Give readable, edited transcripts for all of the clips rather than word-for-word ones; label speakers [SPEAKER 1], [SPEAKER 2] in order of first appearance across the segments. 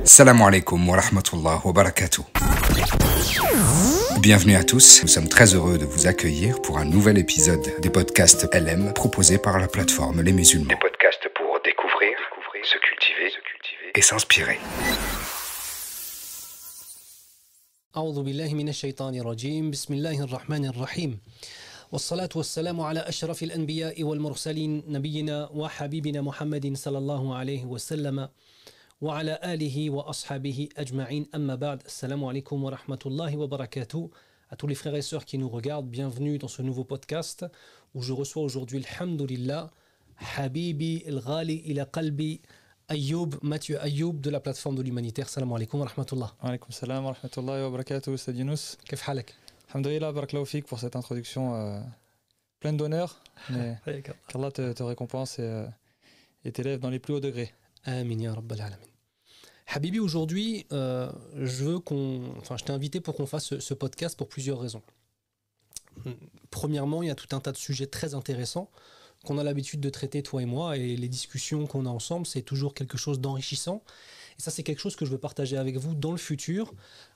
[SPEAKER 1] Salam alaikum wa rahmatullah wa barakatuh. Bienvenue à tous, nous sommes très heureux de vous accueillir pour un nouvel épisode des podcasts LM proposés par la plateforme Les Musulmans. Des podcasts pour découvrir, se cultiver et s'inspirer.
[SPEAKER 2] أعوذ بالله من الشيطان الرجيم بسم الله الرحمن الرحيم والصلاة والسلام على أشرف الأنبياء والمرسلين نبينا وحبيبنا محمد صلى الله عليه وسلم وعلى آله وأصحابه أجمعين أما بعد السلام عليكم ورحمة الله وبركاته. À tous les frères et sœurs qui nous regardent, bienvenue dans ce nouveau podcast où je reçois aujourd'hui, alhamdulillah, Habibi el-Ghali ila qalbi Mathieu Ayoub de la plateforme de l'humanitaire. Salam alaikum wa rahmatullah.
[SPEAKER 3] Wa alaikum salam wa rahmatullahi wa barakatuh, Sayyid Younous.
[SPEAKER 2] Kif halak?
[SPEAKER 3] Alhamdulillah, barakallahu fik pour cette introduction pleine d'honneur. Mais qu'Allah te récompense et t'élève dans les plus hauts degrés.
[SPEAKER 2] Amin ya rabbal alamin. Habibi, aujourd'hui, je t'ai invité pour qu'on fasse ce podcast pour plusieurs raisons. Premièrement, il y a tout un tas de sujets très intéressants qu'on a l'habitude de traiter, toi et moi, et les discussions qu'on a ensemble, c'est toujours quelque chose d'enrichissant. Et ça, c'est quelque chose que je veux partager avec vous dans le futur,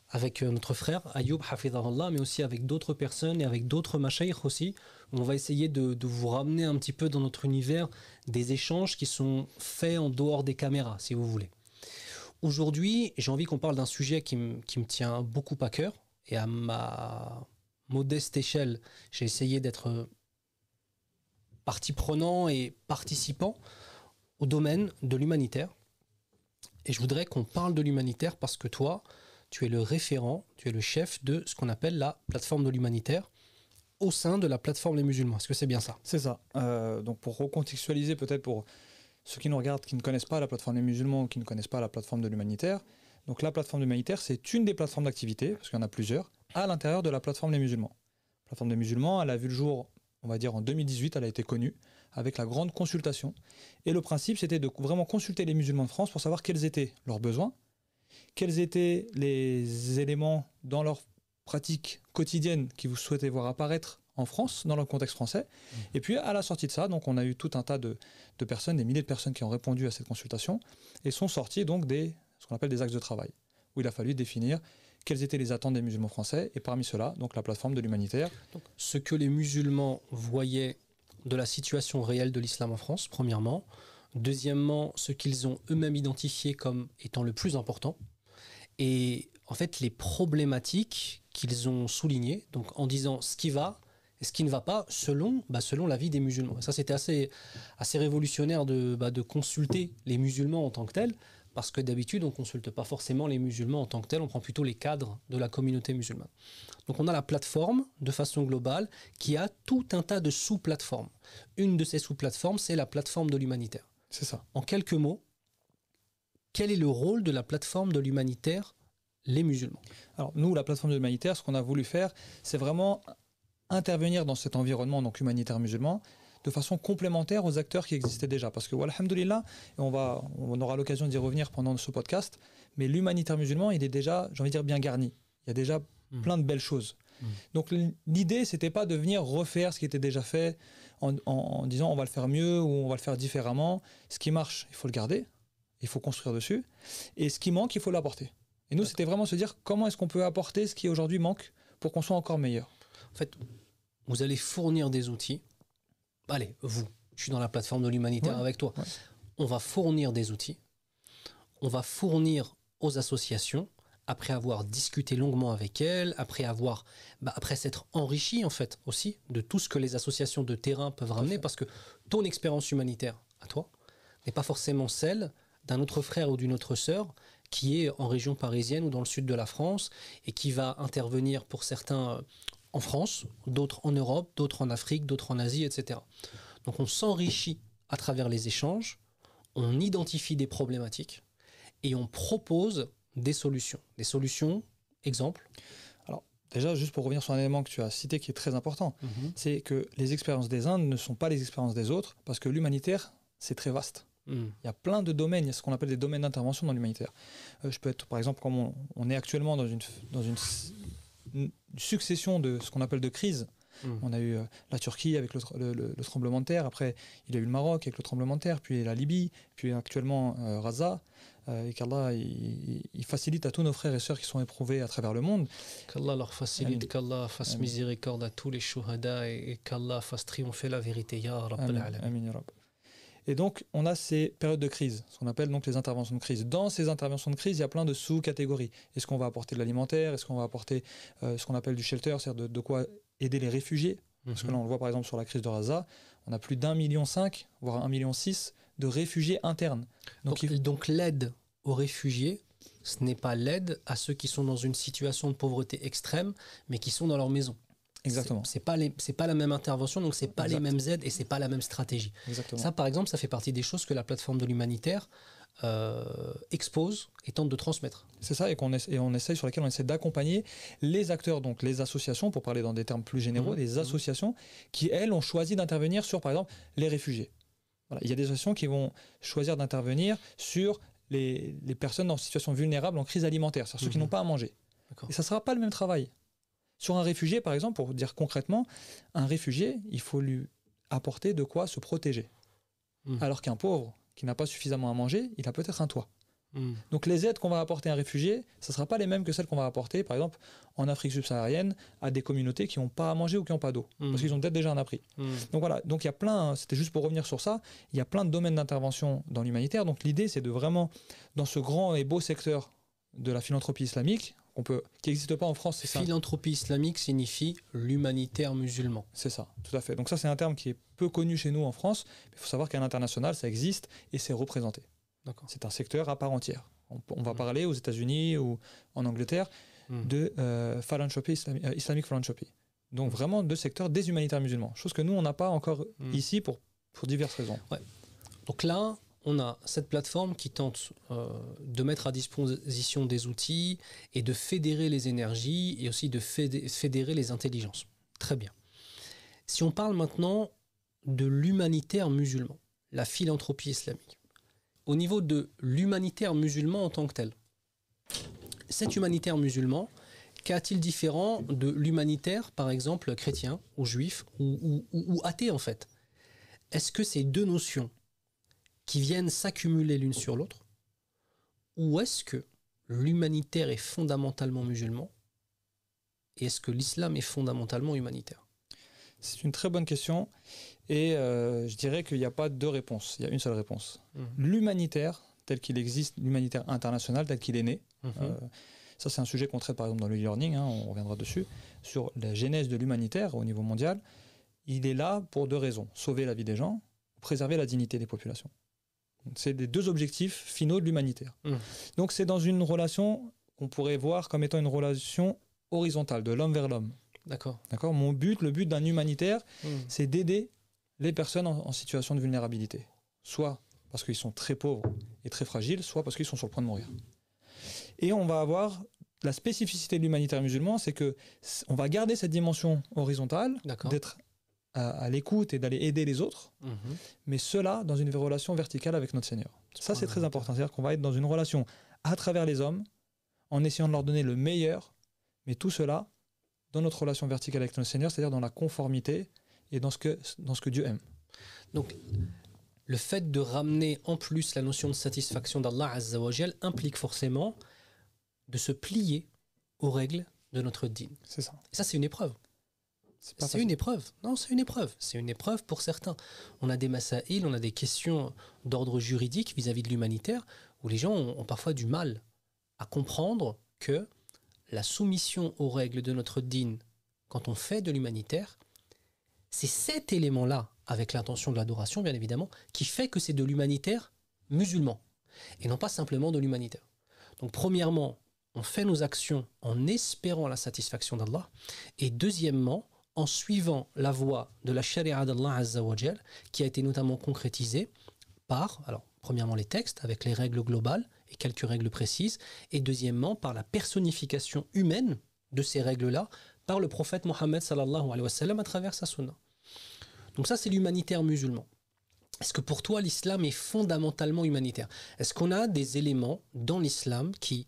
[SPEAKER 2] avec notre frère Ayoub, hafidhahullah, mais aussi avec d'autres personnes et avec d'autres mashayikh aussi. On va essayer de vous ramener un petit peu dans notre univers des échanges qui sont faits en dehors des caméras, si vous voulez. Aujourd'hui, j'ai envie qu'on parle d'un sujet qui me tient beaucoup à cœur, et à ma modeste échelle, j'ai essayé d'être partie prenant et participant au domaine de l'humanitaire. Et je voudrais qu'on parle de l'humanitaire parce que toi, tu es le référent, tu es le chef de ce qu'on appelle la plateforme de l'humanitaire au sein de la plateforme des musulmans. Est-ce que c'est bien ça?
[SPEAKER 3] C'est ça. Donc pour recontextualiser peut-être pour ceux qui nous regardent, qui ne connaissent pas la plateforme des musulmans ou qui ne connaissent pas la plateforme de l'humanitaire, donc la plateforme de l'humanitaire, c'est une des plateformes d'activité, parce qu'il y en a plusieurs, à l'intérieur de la plateforme des musulmans. La plateforme des musulmans, elle a vu le jour, on va dire en 2018, elle a été connue avec la grande consultation. Et le principe, c'était de vraiment consulter les musulmans de France pour savoir quels étaient leurs besoins, quels étaient les éléments dans leur pratique quotidienne qui vous souhaitez voir apparaître en France, dans le contexte français. Et puis, à la sortie de ça, donc, on a eu tout un tas de personnes, des milliers de personnes qui ont répondu à cette consultation et sont sortis donc ce qu'on appelle des axes de travail, où il a fallu définir quelles étaient les attentes des musulmans français, et parmi ceux-là, donc la plateforme de l'humanitaire.
[SPEAKER 2] Donc, ce que les musulmans voyaient de la situation réelle de l'islam en France, premièrement. Deuxièmement, ce qu'ils ont eux-mêmes identifié comme étant le plus important. Et en fait, les problématiques qu'ils ont soulignées, donc en disant ce qui va et ce qui ne va pas, selon l'avis des musulmans. Et ça, c'était assez révolutionnaire de consulter les musulmans en tant que tels, parce que d'habitude, on ne consulte pas forcément les musulmans en tant que tels, on prend plutôt les cadres de la communauté musulmane. Donc on a la plateforme, de façon globale, qui a tout un tas de sous-plateformes. Une de ces sous-plateformes, c'est la plateforme de l'humanitaire.
[SPEAKER 3] C'est ça.
[SPEAKER 2] En quelques mots, quel est le rôle de la plateforme de l'humanitaire, les musulmans?
[SPEAKER 3] Alors nous, la plateforme de l'humanitaire, ce qu'on a voulu faire, c'est vraiment intervenir dans cet environnement donc humanitaire musulman de façon complémentaire aux acteurs qui existaient déjà. Parce que, alhamdoulilah, on aura l'occasion d'y revenir pendant ce podcast, mais l'humanitaire musulman, il est déjà, j'ai envie de dire, bien garni. Il y a déjà plein de belles choses. Donc l'idée, c'était pas de venir refaire ce qui était déjà fait en disant on va le faire mieux ou on va le faire différemment. Ce qui marche, il faut le garder, il faut construire dessus. Et ce qui manque, il faut l'apporter. Et nous, c'était vraiment se dire comment est-ce qu'on peut apporter ce qui aujourd'hui manque pour qu'on soit encore meilleur.
[SPEAKER 2] En fait, vous allez fournir des outils. Allez, je suis dans la plateforme de l'humanitaire avec toi. Ouais. On va fournir des outils. On va fournir aux associations, après avoir discuté longuement avec elles, après s'être enrichi en fait aussi de tout ce que les associations de terrain peuvent ramener, parce que ton expérience humanitaire à toi n'est pas forcément celle d'un autre frère ou d'une autre sœur qui est en région parisienne ou dans le sud de la France et qui va intervenir pour certains en France, d'autres en Europe, d'autres en Afrique, d'autres en Asie, etc. Donc on s'enrichit à travers les échanges, on identifie des problématiques et on propose des solutions. Des solutions, exemple.
[SPEAKER 3] Alors déjà, juste pour revenir sur un élément que tu as cité qui est très important, c'est que les expériences des uns ne sont pas les expériences des autres, parce que l'humanitaire, c'est très vaste. Il y a plein de domaines, il y a ce qu'on appelle des domaines d'intervention dans l'humanitaire. Je peux être, par exemple, comme on est actuellement dans une succession de ce qu'on appelle de crises. On a eu la Turquie avec le tremblement de terre, après il y a eu le Maroc avec le tremblement de terre, puis la Libye, puis actuellement Gaza, et qu'Allah il facilite à tous nos frères et sœurs qui sont éprouvés à travers le monde.
[SPEAKER 2] Qu'Allah leur facilite, qu'Allah fasse miséricorde à tous les shuhada et qu'Allah fasse triompher la vérité. Ya Rabbal Alamin.
[SPEAKER 3] Amin, ya Rabb. Et donc, on a ces périodes de crise, ce qu'on appelle donc les interventions de crise. Dans ces interventions de crise, il y a plein de sous-catégories. Est-ce qu'on va apporter de l'alimentaire? Est-ce qu'on va apporter ce qu'on appelle du shelter, c'est-à-dire de quoi aider les réfugiés? Parce que là, on le voit par exemple sur la crise de Gaza, on a plus d'1,5 million, voire 1,6 million de réfugiés internes.
[SPEAKER 2] Donc l'aide aux réfugiés, ce n'est pas l'aide à ceux qui sont dans une situation de pauvreté extrême, mais qui sont dans leur maison.
[SPEAKER 3] Exactement.
[SPEAKER 2] C'est pas la même intervention, donc c'est pas les mêmes aides et c'est pas la même stratégie.
[SPEAKER 3] Exactement.
[SPEAKER 2] Ça, par exemple, ça fait partie des choses que la plateforme de l'humanitaire expose et tente de transmettre.
[SPEAKER 3] C'est ça, et sur lesquels on essaie d'accompagner les acteurs, donc les associations, pour parler dans des termes plus généraux, les associations qui, elles, ont choisi d'intervenir sur, par exemple, les réfugiés. Voilà. Il y a des associations qui vont choisir d'intervenir sur les personnes en situation vulnérable en crise alimentaire, c'est-à-dire ceux qui n'ont pas à manger. Et ça ne sera pas le même travail. Sur un réfugié, par exemple, pour dire concrètement, un réfugié, il faut lui apporter de quoi se protéger. Alors qu'un pauvre qui n'a pas suffisamment à manger, il a peut-être un toit. Donc les aides qu'on va apporter à un réfugié, ce ne sera pas les mêmes que celles qu'on va apporter, par exemple, en Afrique subsaharienne, à des communautés qui n'ont pas à manger ou qui n'ont pas d'eau, parce qu'ils ont peut-être déjà un abri. Donc voilà, donc il y a plein, c'était juste pour revenir sur ça, il y a plein de domaines d'intervention dans l'humanitaire. Donc l'idée, c'est de vraiment, dans ce grand et beau secteur de la philanthropie islamique, qui n'existe pas en France, c'est ça.
[SPEAKER 2] Philanthropie islamique signifie l'humanitaire musulman.
[SPEAKER 3] C'est ça, tout à fait. Donc ça, c'est un terme qui est peu connu chez nous en France, mais il faut savoir qu'à l'international, ça existe et c'est représenté. C'est un secteur à part entière. On va parler aux États-Unis ou en Angleterre de philanthropy, Islamic philanthropy. Donc vraiment deux secteurs des humanitaires musulmans. Chose que nous, on n'a pas encore ici pour diverses raisons.
[SPEAKER 2] Ouais. Donc là, on a cette plateforme qui tente de mettre à disposition des outils et de fédérer les énergies et aussi de fédérer les intelligences. Très bien. Si on parle maintenant de l'humanitaire musulman, la philanthropie islamique, au niveau de l'humanitaire musulman en tant que tel, cet humanitaire musulman, qu'a-t-il différent de l'humanitaire, par exemple, chrétien ou juif ou athée en fait? Est-ce que ces deux notions qui viennent s'accumuler l'une sur l'autre, ou est-ce que l'humanitaire est fondamentalement musulman et est-ce que l'islam est fondamentalement humanitaire?
[SPEAKER 3] C'est une très bonne question et je dirais qu'il n'y a pas deux réponses, il y a une seule réponse. L'humanitaire tel qu'il existe, l'humanitaire international tel qu'il est né, ça c'est un sujet qu'on traite par exemple dans le e-learning, on reviendra dessus, sur la genèse de l'humanitaire au niveau mondial. Il est là pour deux raisons, sauver la vie des gens, préserver la dignité des populations. C'est les deux objectifs finaux de l'humanitaire. Donc c'est dans une relation qu'on pourrait voir comme étant une relation horizontale, de l'homme vers l'homme.
[SPEAKER 2] D'accord.
[SPEAKER 3] Le but d'un humanitaire, c'est d'aider les personnes en situation de vulnérabilité. Soit parce qu'ils sont très pauvres et très fragiles, soit parce qu'ils sont sur le point de mourir. Et on va avoir la spécificité de l'humanitaire musulman, c'est qu'on va garder cette dimension horizontale, d'être à l'écoute et d'aller aider les autres, mais cela dans une relation verticale avec notre Seigneur. Ça, c'est très important. C'est-à-dire qu'on va être dans une relation à travers les hommes, en essayant de leur donner le meilleur, mais tout cela dans notre relation verticale avec notre Seigneur, c'est-à-dire dans la conformité et dans ce que Dieu aime.
[SPEAKER 2] Donc, le fait de ramener en plus la notion de satisfaction d'Allah Azza wa Jal implique forcément de se plier aux règles de notre dîn.
[SPEAKER 3] C'est ça.
[SPEAKER 2] Et ça, c'est une épreuve. C'est une épreuve. Non, c'est une épreuve. C'est une épreuve pour certains. On a des masaïl, on a des questions d'ordre juridique vis-à-vis de l'humanitaire où les gens ont parfois du mal à comprendre que la soumission aux règles de notre dîn, quand on fait de l'humanitaire, c'est cet élément-là, avec l'intention de l'adoration, bien évidemment, qui fait que c'est de l'humanitaire musulman et non pas simplement de l'humanitaire. Donc, premièrement, on fait nos actions en espérant la satisfaction d'Allah et deuxièmement, en suivant la voie de la charia d'Allah Azza wa Jal, qui a été notamment concrétisée par, alors, premièrement les textes avec les règles globales et quelques règles précises, et deuxièmement par la personnification humaine de ces règles-là par le prophète Mohammed sallallahu alayhi wa sallam à travers sa sunna. Donc ça, c'est l'humanitaire musulman. Est-ce que pour toi, l'islam est fondamentalement humanitaire? Est-ce qu'on a des éléments dans l'islam qui,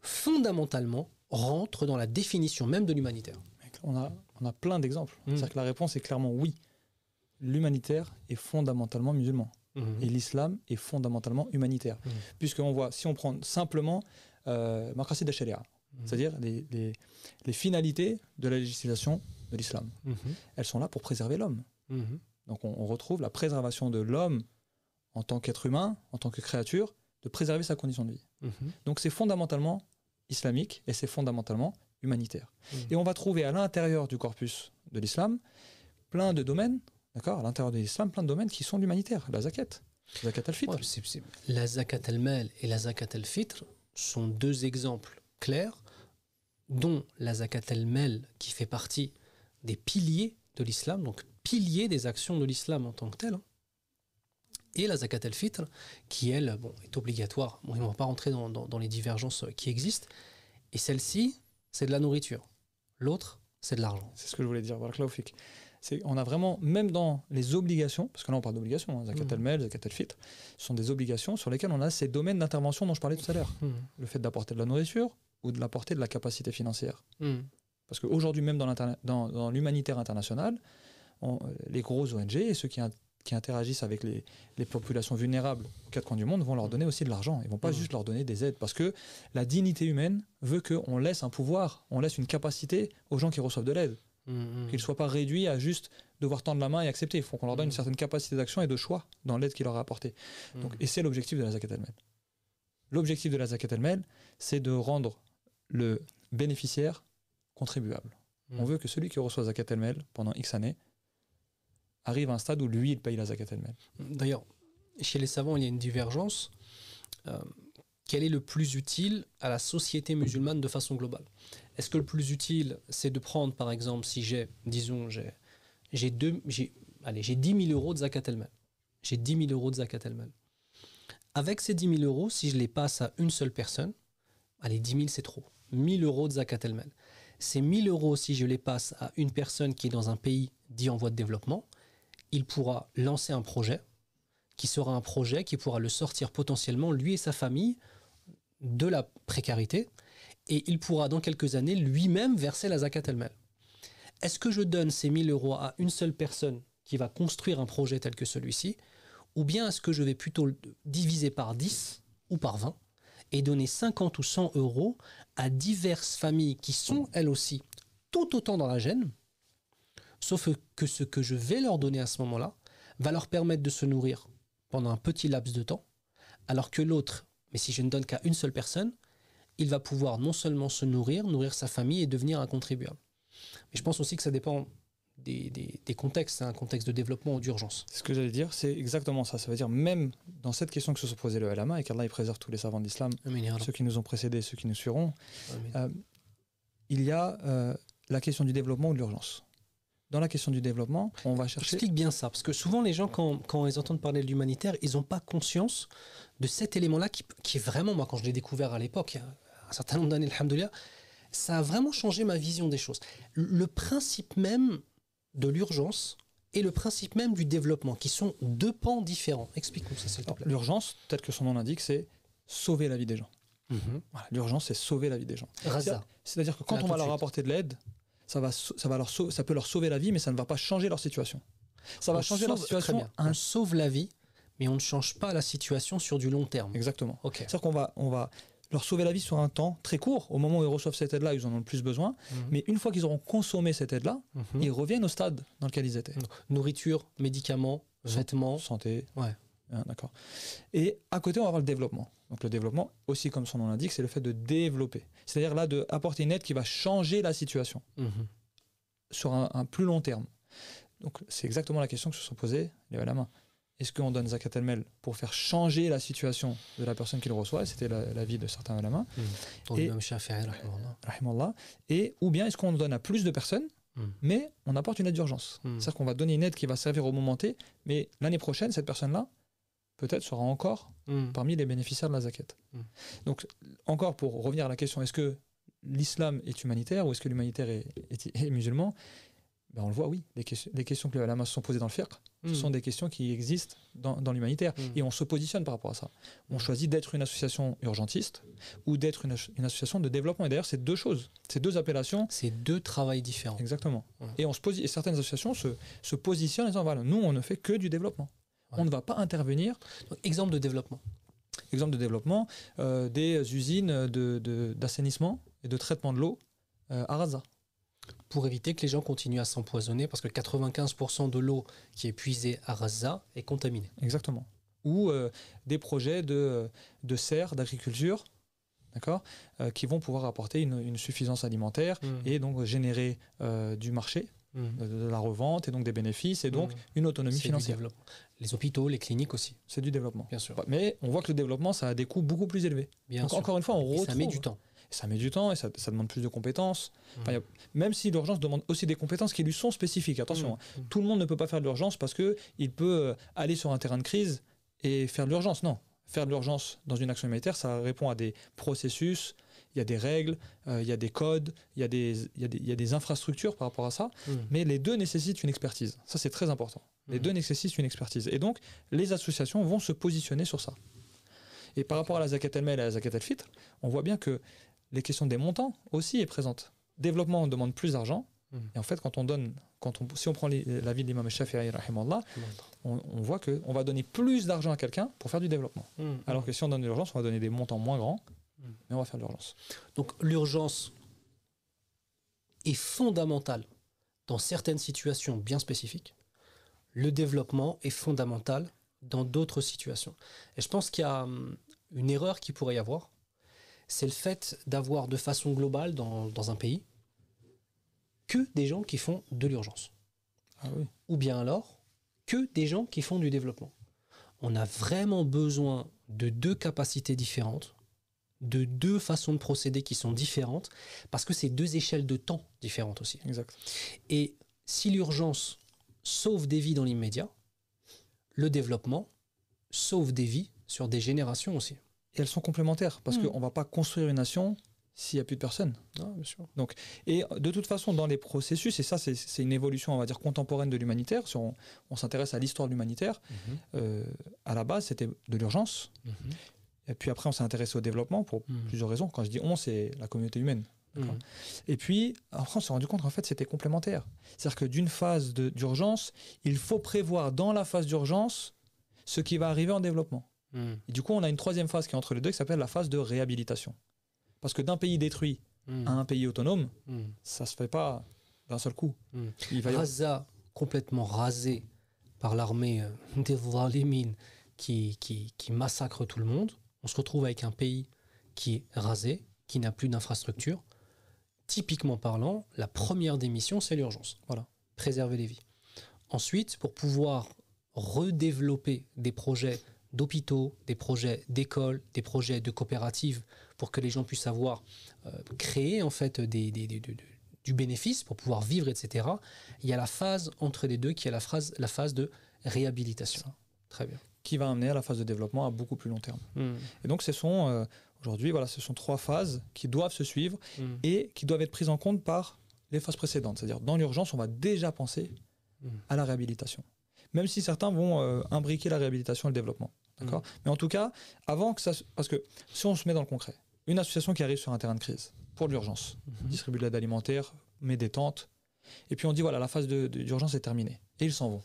[SPEAKER 2] fondamentalement, rentrent dans la définition même de l'humanitaire?
[SPEAKER 3] On a plein d'exemples. C'est-à-dire que la réponse est clairement oui. L'humanitaire est fondamentalement musulman. Et l'islam est fondamentalement humanitaire. Puisqu'on voit, si on prend simplement maqasid al-sharia, c'est-à-dire les finalités de la législation de l'islam, elles sont là pour préserver l'homme. Donc on retrouve la préservation de l'homme en tant qu'être humain, en tant que créature, de préserver sa condition de vie. Donc c'est fondamentalement islamique et c'est fondamentalement humanitaire. Et on va trouver à l'intérieur du corpus de l'islam plein de domaines, d'accord, à l'intérieur de l'islam, plein de domaines qui sont l'humanitaire. La zakat al-fitr.
[SPEAKER 2] La zakat al-mal et la zakat al-fitr sont deux exemples clairs, dont la zakat al-mal qui fait partie des piliers de l'islam, donc piliers des actions de l'islam en tant que tel, et la zakat al-fitr qui, elle, est obligatoire. On ne va pas rentrer dans les divergences qui existent. Et celle-ci, c'est de la nourriture. L'autre, c'est de l'argent.
[SPEAKER 3] C'est ce que je voulais dire. On a vraiment, même dans les obligations, parce que là on parle d'obligations, zakat al-mal, zakat al-fitr, ce sont des obligations sur lesquelles on a ces domaines d'intervention dont je parlais tout à l'heure. Le fait d'apporter de la nourriture ou de l'apporter de la capacité financière. Parce qu'aujourd'hui, même dans l'humanitaire international, les gros ONG et ceux qui interagissent avec les populations vulnérables aux quatre coins du monde vont leur donner aussi de l'argent. Ils ne vont pas juste leur donner des aides. Parce que la dignité humaine veut qu'on laisse un pouvoir, on laisse une capacité aux gens qui reçoivent de l'aide. Qu'ils ne soient pas réduits à juste devoir tendre la main et accepter. Il faut qu'on leur donne une certaine capacité d'action et de choix dans l'aide qu'il leur est apportée. Et c'est l'objectif de la zakat al-mal. L'objectif de la zakat al-mal, c'est de rendre le bénéficiaire contribuable. On veut que celui qui reçoit zakat al-mal pendant X années arrive à un stade où lui, il paye la zakat al-mal.
[SPEAKER 2] D'ailleurs, chez les savants, il y a une divergence. Quel est le plus utile à la société musulmane de façon globale? Est-ce que le plus utile, c'est de prendre, par exemple, si j'ai 10 000 euros de zakat al-mal. J'ai 10 000 euros de zakat al-mal. Avec ces 10 000 euros, si je les passe à une seule personne, 10 000 c'est trop. 1 000 euros de zakat al-mal. Ces 1 000 euros, si je les passe à une personne qui est dans un pays dit en voie de développement, il pourra lancer un projet qui sera un projet qui pourra le sortir potentiellement, lui et sa famille, de la précarité, et il pourra dans quelques années lui-même verser la zakat al-mal. Est-ce que je donne ces 1 000 euros à une seule personne qui va construire un projet tel que celui-ci, ou bien est-ce que je vais plutôt diviser par 10 ou par 20 et donner 50 ou 100 euros à diverses familles qui sont elles aussi tout autant dans la gêne, sauf que ce que je vais leur donner à ce moment-là va leur permettre de se nourrir pendant un petit laps de temps, alors que l'autre, mais si je ne donne qu'à une seule personne, il va pouvoir non seulement se nourrir sa famille et devenir un contribuable. Mais je pense aussi que ça dépend des contextes, un contexte de développement ou d'urgence.
[SPEAKER 3] C'est ce que j'allais dire, c'est exactement ça. Ça veut dire même dans cette question que se sont posées le ulama, et qu'Allah préserve tous les savants de l'islam, ceux qui nous ont précédés, ceux qui nous suivront, il y a la question du développement ou de l'urgence. Dans la question du développement, on va chercher...
[SPEAKER 2] Explique bien ça, parce que souvent les gens, quand ils entendent parler de l'humanitaire, ils n'ont pas conscience de cet élément-là qui est vraiment, moi quand je l'ai découvert à l'époque, il y a un certain nombre d'années, alhamdoulilah, ça a vraiment changé ma vision des choses. Le principe même de l'urgence et le principe même du développement, qui sont deux pans différents. Explique-nous ça, s'il te plaît.
[SPEAKER 3] L'urgence, tel que son nom l'indique, c'est sauver la vie des gens. Voilà, l'urgence, c'est sauver la vie des gens. C'est-à-dire que quand on va leur apporter de l'aide, ça peut leur sauver la vie, mais ça ne va pas changer leur situation. Ça va changer leur situation.
[SPEAKER 2] On sauve la vie, mais on ne change pas la situation sur du long terme.
[SPEAKER 3] Exactement.
[SPEAKER 2] Okay.
[SPEAKER 3] C'est-à-dire qu'on va leur sauver la vie sur un temps très court, au moment où ils reçoivent cette aide-là, ils en ont le plus besoin. Mais une fois qu'ils auront consommé cette aide-là, ils reviennent au stade dans lequel ils étaient.
[SPEAKER 2] Nourriture, médicaments, vêtements.
[SPEAKER 3] Santé.
[SPEAKER 2] Ouais.
[SPEAKER 3] D'accord. Et à côté, on va avoir le développement. Donc le développement, aussi comme son nom l'indique, c'est le fait de développer. C'est-à-dire là, d'apporter une aide qui va changer la situation sur un plus long terme. Donc c'est exactement la question que se sont posées les ulama. Est-ce qu'on donne zakat al-mal pour faire changer la situation de la personne qui le reçoit? C'était l'avis de certains ulama. Et ou bien est-ce qu'on donne à plus de personnes, mais on apporte une aide d'urgence? C'est-à-dire qu'on va donner une aide qui va servir au moment T, mais l'année prochaine, cette personne-là, peut-être sera encore parmi les bénéficiaires de la zakat. Donc, encore pour revenir à la question, est-ce que l'islam est humanitaire ou est-ce que l'humanitaire est musulman? Ben on le voit, oui. Les questions que les ulama se sont posées dans le fiqh, ce sont des questions qui existent dans l'humanitaire. Et on se positionne par rapport à ça. On choisit d'être une association urgentiste ou d'être une association de développement. Et d'ailleurs, c'est deux choses. C'est deux appellations.
[SPEAKER 2] C'est deux travails différents.
[SPEAKER 3] Exactement. Et certaines associations se positionnent en disant, voilà, nous, on ne fait que du développement. On ne va pas intervenir.
[SPEAKER 2] Donc, exemple de développement.
[SPEAKER 3] Exemple de développement, des usines d'assainissement et de traitement de l'eau à Raza.
[SPEAKER 2] Pour éviter que les gens continuent à s'empoisonner, parce que 95% de l'eau qui est puisée à Raza est contaminée.
[SPEAKER 3] Exactement. Ou des projets de serre, d'agriculture, d'accord, qui vont pouvoir apporter une suffisance alimentaire et donc générer du marché, de la revente et donc des bénéfices et donc une autonomie financière.
[SPEAKER 2] Les hôpitaux, les cliniques aussi.
[SPEAKER 3] C'est du développement.
[SPEAKER 2] Bien sûr.
[SPEAKER 3] Mais on voit que le développement, ça a des coûts beaucoup plus élevés.
[SPEAKER 2] Bien sûr.
[SPEAKER 3] Encore une fois, on retrouve...
[SPEAKER 2] Ça met du temps.
[SPEAKER 3] Ça met du temps et ça demande plus de compétences. Enfin, même si l'urgence demande aussi des compétences qui lui sont spécifiques. Attention, tout le monde ne peut pas faire de l'urgence parce qu'il peut aller sur un terrain de crise et faire de l'urgence. Non, faire de l'urgence dans une action humanitaire, ça répond à des processus, il y a des règles, il y a des codes, il y a des infrastructures par rapport à ça. Mais les deux nécessitent une expertise. Ça, c'est très important. Les deux nécessitent une expertise. Et donc, les associations vont se positionner sur ça. Et par rapport à la Zakat al-Mal et à la Zakat al-Fitr, on voit bien que les questions des montants aussi est présente. Développement, on demande plus d'argent. Et en fait, si on prend l'avis de l'imam Shafi'i, on voit qu'on va donner plus d'argent à quelqu'un pour faire du développement. Alors que si on donne de l'urgence, on va donner des montants moins grands, mais on va faire de l'urgence.
[SPEAKER 2] Donc l'urgence est fondamentale dans certaines situations bien spécifiques. Le développement est fondamental dans d'autres situations. Et je pense qu'il y a une erreur qui pourrait y avoir, c'est le fait d'avoir de façon globale dans un pays que des gens qui font de l'urgence.
[SPEAKER 3] Ah oui.
[SPEAKER 2] Ou bien alors que des gens qui font du développement. On a vraiment besoin de deux capacités différentes, de deux façons de procéder qui sont différentes, parce que c'est deux échelles de temps différentes aussi.
[SPEAKER 3] Exact.
[SPEAKER 2] Et si l'urgence sauve des vies dans l'immédiat, le développement sauve des vies sur des générations aussi.
[SPEAKER 3] Et elles sont complémentaires, parce qu'on ne va pas construire une nation s'il n'y a plus de personnes.
[SPEAKER 2] Ah, bien sûr.
[SPEAKER 3] Donc, et de toute façon, dans les processus, et ça c'est une évolution, on va dire, contemporaine de l'humanitaire, si on s'intéresse à l'histoire de l'humanitaire, à la base c'était de l'urgence, et puis après on s'est intéressé au développement pour plusieurs raisons. Quand je dis on, c'est la communauté humaine. Et puis après on s'est rendu compte qu'en fait c'était complémentaire. C'est-à-dire que d'une phase d'urgence, il faut prévoir dans la phase d'urgence ce qui va arriver en développement. Et du coup on a une troisième phase qui est entre les deux qui s'appelle la phase de réhabilitation. Parce que d'un pays détruit à un pays autonome, ça ne se fait pas d'un seul coup.
[SPEAKER 2] Raza, complètement rasé par l'armée des Zalimines qui massacre tout le monde. On se retrouve avec un pays qui est rasé, qui n'a plus d'infrastructure. Typiquement parlant, la première des missions, c'est l'urgence. Voilà, préserver les vies. Ensuite, pour pouvoir redévelopper des projets d'hôpitaux, des projets d'écoles, des projets de coopératives pour que les gens puissent créer en fait du bénéfice pour pouvoir vivre, etc. Il y a la phase entre les deux qui est la phase de réhabilitation. Ça. Très bien.
[SPEAKER 3] Qui va amener à la phase de développement à beaucoup plus long terme. Et donc aujourd'hui, ce sont trois phases qui doivent se suivre et qui doivent être prises en compte par les phases précédentes. C'est-à-dire dans l'urgence, on va déjà penser à la réhabilitation. Même si certains vont imbriquer la réhabilitation et le développement. D'accord ? Mais en tout cas, avant que ça... Parce que si on se met dans le concret, une association qui arrive sur un terrain de crise, pour l'urgence, distribue de l'aide alimentaire, met des tentes, et puis on dit, voilà, la phase d'urgence est terminée. Et ils s'en vont.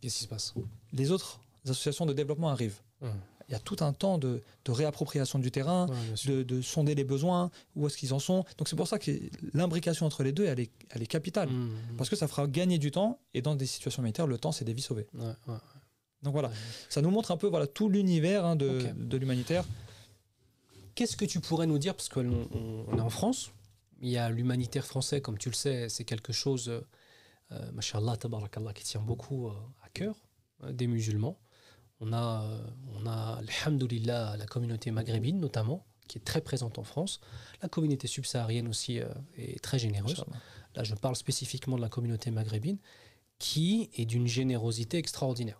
[SPEAKER 2] Qu'est-ce qui se passe ?
[SPEAKER 3] Les autres associations de développement arrivent. Il y a tout un temps de réappropriation du terrain, de sonder les besoins, où est-ce qu'ils en sont. Donc c'est pour ça que l'imbrication entre les deux, elle est capitale. Parce que ça fera gagner du temps, et dans des situations humanitaires, le temps, c'est des vies sauvées. Donc voilà, ça nous montre un peu tout l'univers de l'humanitaire.
[SPEAKER 2] Qu'est-ce que tu pourrais nous dire, parce qu'on est en France, il y a l'humanitaire français, comme tu le sais, c'est quelque chose, mashallah, tabarakallah, qui tient beaucoup à cœur, des musulmans. On a alhamdoulilah, la communauté maghrébine notamment, qui est très présente en France. La communauté subsaharienne aussi est très généreuse. Là, je parle spécifiquement de la communauté maghrébine, qui est d'une générosité extraordinaire.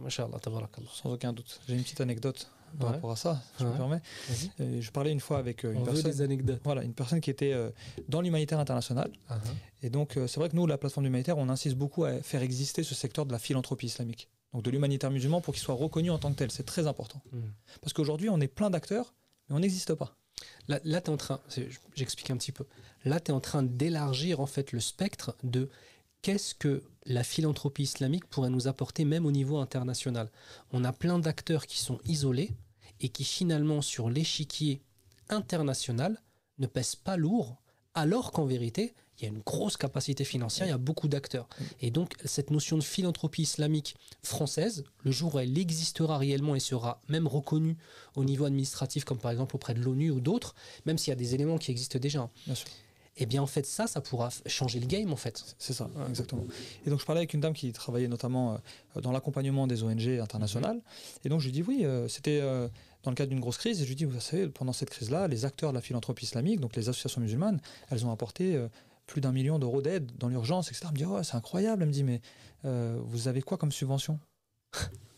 [SPEAKER 2] Mashallah, tabarakallah.
[SPEAKER 3] Sans aucun doute. J'ai une petite anecdote par rapport à ça, si je me permets. Je parlais une fois avec une personne.
[SPEAKER 2] Des anecdotes.
[SPEAKER 3] Voilà, une personne qui était dans l'humanitaire international. Et donc, c'est vrai que nous, la plateforme humanitaire, on insiste beaucoup à faire exister ce secteur de la philanthropie islamique. Donc de l'humanitaire musulman pour qu'il soit reconnu en tant que tel. C'est très important. Parce qu'aujourd'hui, on est plein d'acteurs, mais on n'existe pas.
[SPEAKER 2] Là tu es en train, j'explique un petit peu, là tu es en train d'élargir en fait le spectre de qu'est-ce que la philanthropie islamique pourrait nous apporter même au niveau international. On a plein d'acteurs qui sont isolés et qui finalement sur l'échiquier international ne pèsent pas lourd, alors qu'en vérité, il y a une grosse capacité financière, il y a beaucoup d'acteurs. Et donc cette notion de philanthropie islamique française, le jour où elle existera réellement et sera même reconnue au niveau administratif, comme par exemple auprès de l'ONU ou d'autres, même s'il y a des éléments qui existent déjà,
[SPEAKER 3] Bien sûr.
[SPEAKER 2] eh bien en fait ça pourra changer le game en fait.
[SPEAKER 3] C'est ça, exactement. Et donc je parlais avec une dame qui travaillait notamment dans l'accompagnement des ONG internationales. Et donc je lui dis oui, c'était dans le cadre d'une grosse crise. Et je lui dis, vous savez, pendant cette crise-là, les acteurs de la philanthropie islamique, donc les associations musulmanes, elles ont apporté plus d'1 million d'euros d'aide dans l'urgence, etc. Elle me dit, oh, c'est incroyable. Elle me dit, mais vous avez quoi comme subvention?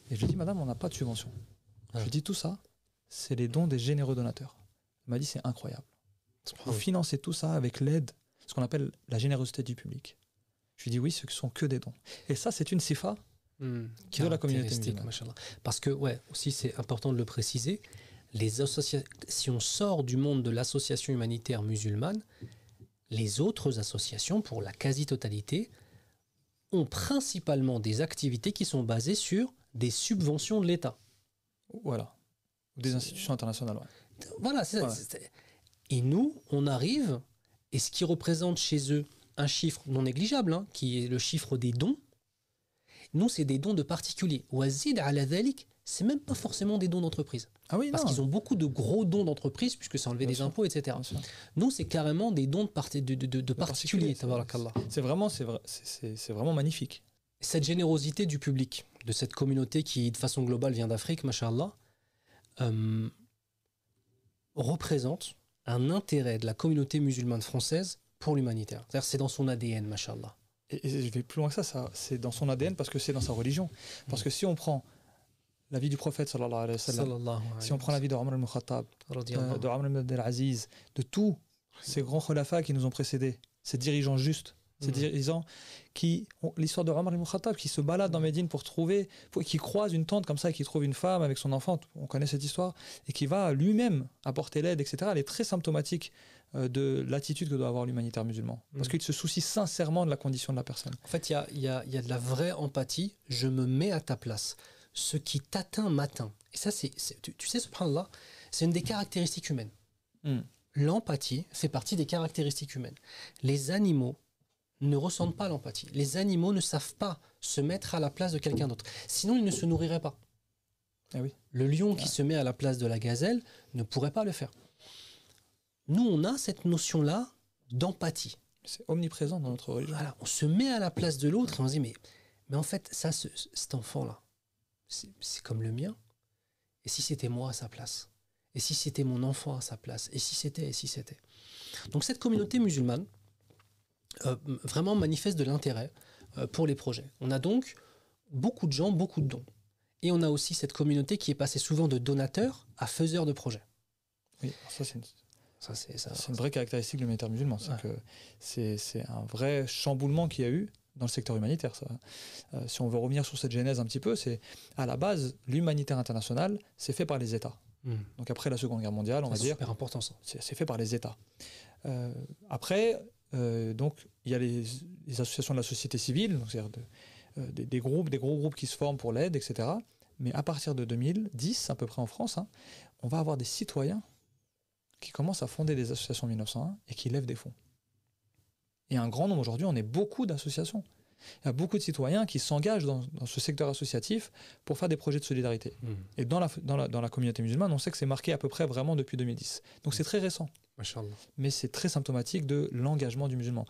[SPEAKER 3] Et je lui dis, madame, on n'a pas de subvention. Je lui dis, tout ça, c'est les dons des généreux donateurs. Elle m'a dit, c'est incroyable. Vous financez tout ça avec l'aide, ce qu'on appelle la générosité du public. Je lui dis oui, ce ne sont que des dons. Et ça, c'est une sifa de la communauté musulmane.
[SPEAKER 2] Parce que, ouais, aussi c'est important de le préciser, si on sort du monde de l'association humanitaire musulmane, les autres associations, pour la quasi-totalité, ont principalement des activités qui sont basées sur des subventions de l'État.
[SPEAKER 3] Voilà. Ou des institutions internationales. Ouais.
[SPEAKER 2] Voilà, c'est ça. Ouais. Et nous, on arrive, et ce qui représente chez eux un chiffre non négligeable, hein, qui est le chiffre des dons, nous, c'est des dons de particuliers. Wazid ala dhalik, c'est même pas forcément des dons d'entreprise.
[SPEAKER 3] Ah oui,
[SPEAKER 2] parce qu'ils ont beaucoup de gros dons d'entreprise, puisque c'est enlever des impôts, etc. Nous, c'est carrément des dons de particuliers.
[SPEAKER 3] C'est vraiment magnifique.
[SPEAKER 2] Cette générosité du public, de cette communauté qui, de façon globale, vient d'Afrique, masha'Allah, représente un intérêt de la communauté musulmane française pour l'humanitaire. C'est-à-dire c'est dans son ADN, mashallah.
[SPEAKER 3] Et je vais plus loin que ça, c'est dans son ADN parce que c'est dans sa religion. Parce que si on prend la vie du prophète, sallallahu alayhi wa sallam, si on prend la vie de Omar al-Khattab, de Omar ibn Aziz, de tous ces grands khulafas qui nous ont précédés, ces dirigeants justes, ces dirigeants qui ont l'histoire de Omar al-Khattab qui se balade dans Médine qui croise une tente comme ça et qui trouve une femme avec son enfant, on connaît cette histoire, et qui va lui-même apporter l'aide, etc. Elle est très symptomatique de l'attitude que doit avoir l'humanitaire musulman. Parce qu'il se soucie sincèrement de la condition de la personne.
[SPEAKER 2] En fait, il y a de la vraie empathie. Je me mets à ta place. Ce qui t'atteint m'atteint. Et ça, tu sais, subhanallah, c'est une des caractéristiques humaines. L'empathie fait partie des caractéristiques humaines. Les animaux ne ressentent pas l'empathie. Les animaux ne savent pas se mettre à la place de quelqu'un d'autre. Sinon, ils ne se nourriraient pas.
[SPEAKER 3] Ah oui.
[SPEAKER 2] Le lion qui se met à la place de la gazelle ne pourrait pas le faire. Nous, on a cette notion-là d'empathie.
[SPEAKER 3] C'est omniprésent dans notre religion.
[SPEAKER 2] Voilà, on se met à la place de l'autre et on se dit, mais en fait, ça, cet enfant-là, c'est comme le mien. Et si c'était moi à sa place? Et si c'était mon enfant à sa place? Et si c'était? Donc cette communauté musulmane vraiment manifeste de l'intérêt pour les projets. On a donc beaucoup de gens, beaucoup de dons. Et on a aussi cette communauté qui est passée souvent de donateurs à faiseurs de projets.
[SPEAKER 3] Oui, ça c'est une vraie caractéristique de l'humanitaire musulman. C'est un vrai chamboulement qu'il y a eu dans le secteur humanitaire. Ça. Si on veut revenir sur cette genèse un petit peu, c'est à la base, l'humanitaire international, c'est fait par les États. Donc après la Seconde Guerre mondiale, on va dire...
[SPEAKER 2] C'est super important ça.
[SPEAKER 3] C'est fait par les États. Après, donc, il y a les associations de la société civile, donc c'est-à-dire des gros groupes qui se forment pour l'aide, etc. Mais à partir de 2010, à peu près en France, on va avoir des citoyens qui commencent à fonder des associations en 1901 et qui lèvent des fonds. Et un grand nombre aujourd'hui, on est beaucoup d'associations. Il y a beaucoup de citoyens qui s'engagent dans ce secteur associatif pour faire des projets de solidarité. Et dans la communauté musulmane, on sait que c'est marqué à peu près vraiment depuis 2010. Donc c'est très récent. Mais c'est très symptomatique de l'engagement du musulman.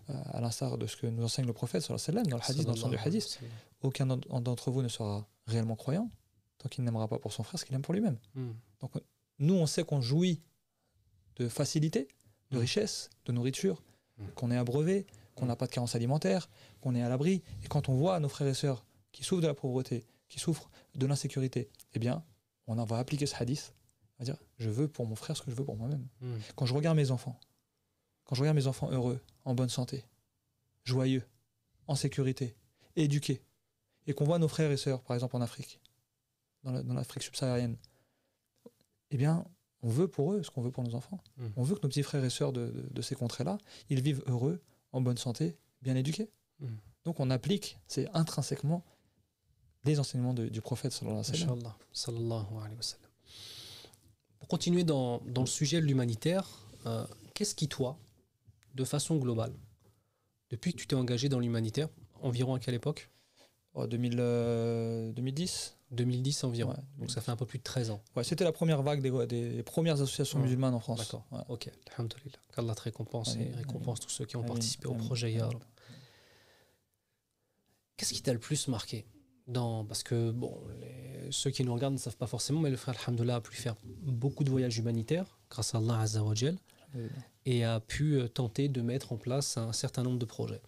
[SPEAKER 3] À l'instar de ce que nous enseigne le prophète sallallahu alayhi wa sallam, dans le hadith, dans le sens du hadith, aucun d'entre vous ne sera réellement croyant tant qu'il n'aimera pas pour son frère ce qu'il aime pour lui-même. Donc nous, on sait qu'on jouit de facilité, de richesse, de nourriture, qu'on est abreuvé, qu'on n'a pas de carence alimentaire, qu'on est à l'abri. Et quand on voit nos frères et sœurs qui souffrent de la pauvreté, qui souffrent de l'insécurité, eh bien, on va appliquer ce hadith. On va dire, je veux pour mon frère ce que je veux pour moi-même. Quand je regarde mes enfants heureux, en bonne santé, joyeux, en sécurité, éduqués, et qu'on voit nos frères et sœurs, par exemple en Afrique, dans l'Afrique subsaharienne, eh bien, on veut pour eux ce qu'on veut pour nos enfants. On veut que nos petits frères et sœurs de ces contrées-là, ils vivent heureux, en bonne santé, bien éduqués. Donc on applique, c'est intrinsèquement les enseignements du prophète sallallahu alayhi wa sallam.
[SPEAKER 2] Inch'Allah, sallallahu alayhi wa sallam. Pour continuer dans le sujet de l'humanitaire, qu'est-ce qui, toi, de façon globale, depuis que tu t'es engagé dans l'humanitaire, environ à quelle époque?
[SPEAKER 3] 2010.
[SPEAKER 2] 2010 environ.
[SPEAKER 3] Ouais,
[SPEAKER 2] donc ça fait un peu plus de 13 ans.
[SPEAKER 3] Ouais, c'était la première vague des premières associations musulmanes en France.
[SPEAKER 2] D'accord,
[SPEAKER 3] ouais.
[SPEAKER 2] ok. Alhamdulillah. Qu'Allah te récompense et récompense tous ceux qui ont participé au
[SPEAKER 3] Amin.
[SPEAKER 2] projet. Ya Rab. Qu'est-ce qui t'a le plus marqué parce que bon, ceux qui nous regardent ne savent pas forcément, mais le frère Alhamdulillah a pu faire beaucoup de voyages humanitaires grâce à Allah Azza wa Jal et a pu tenter de mettre en place un certain nombre de projets.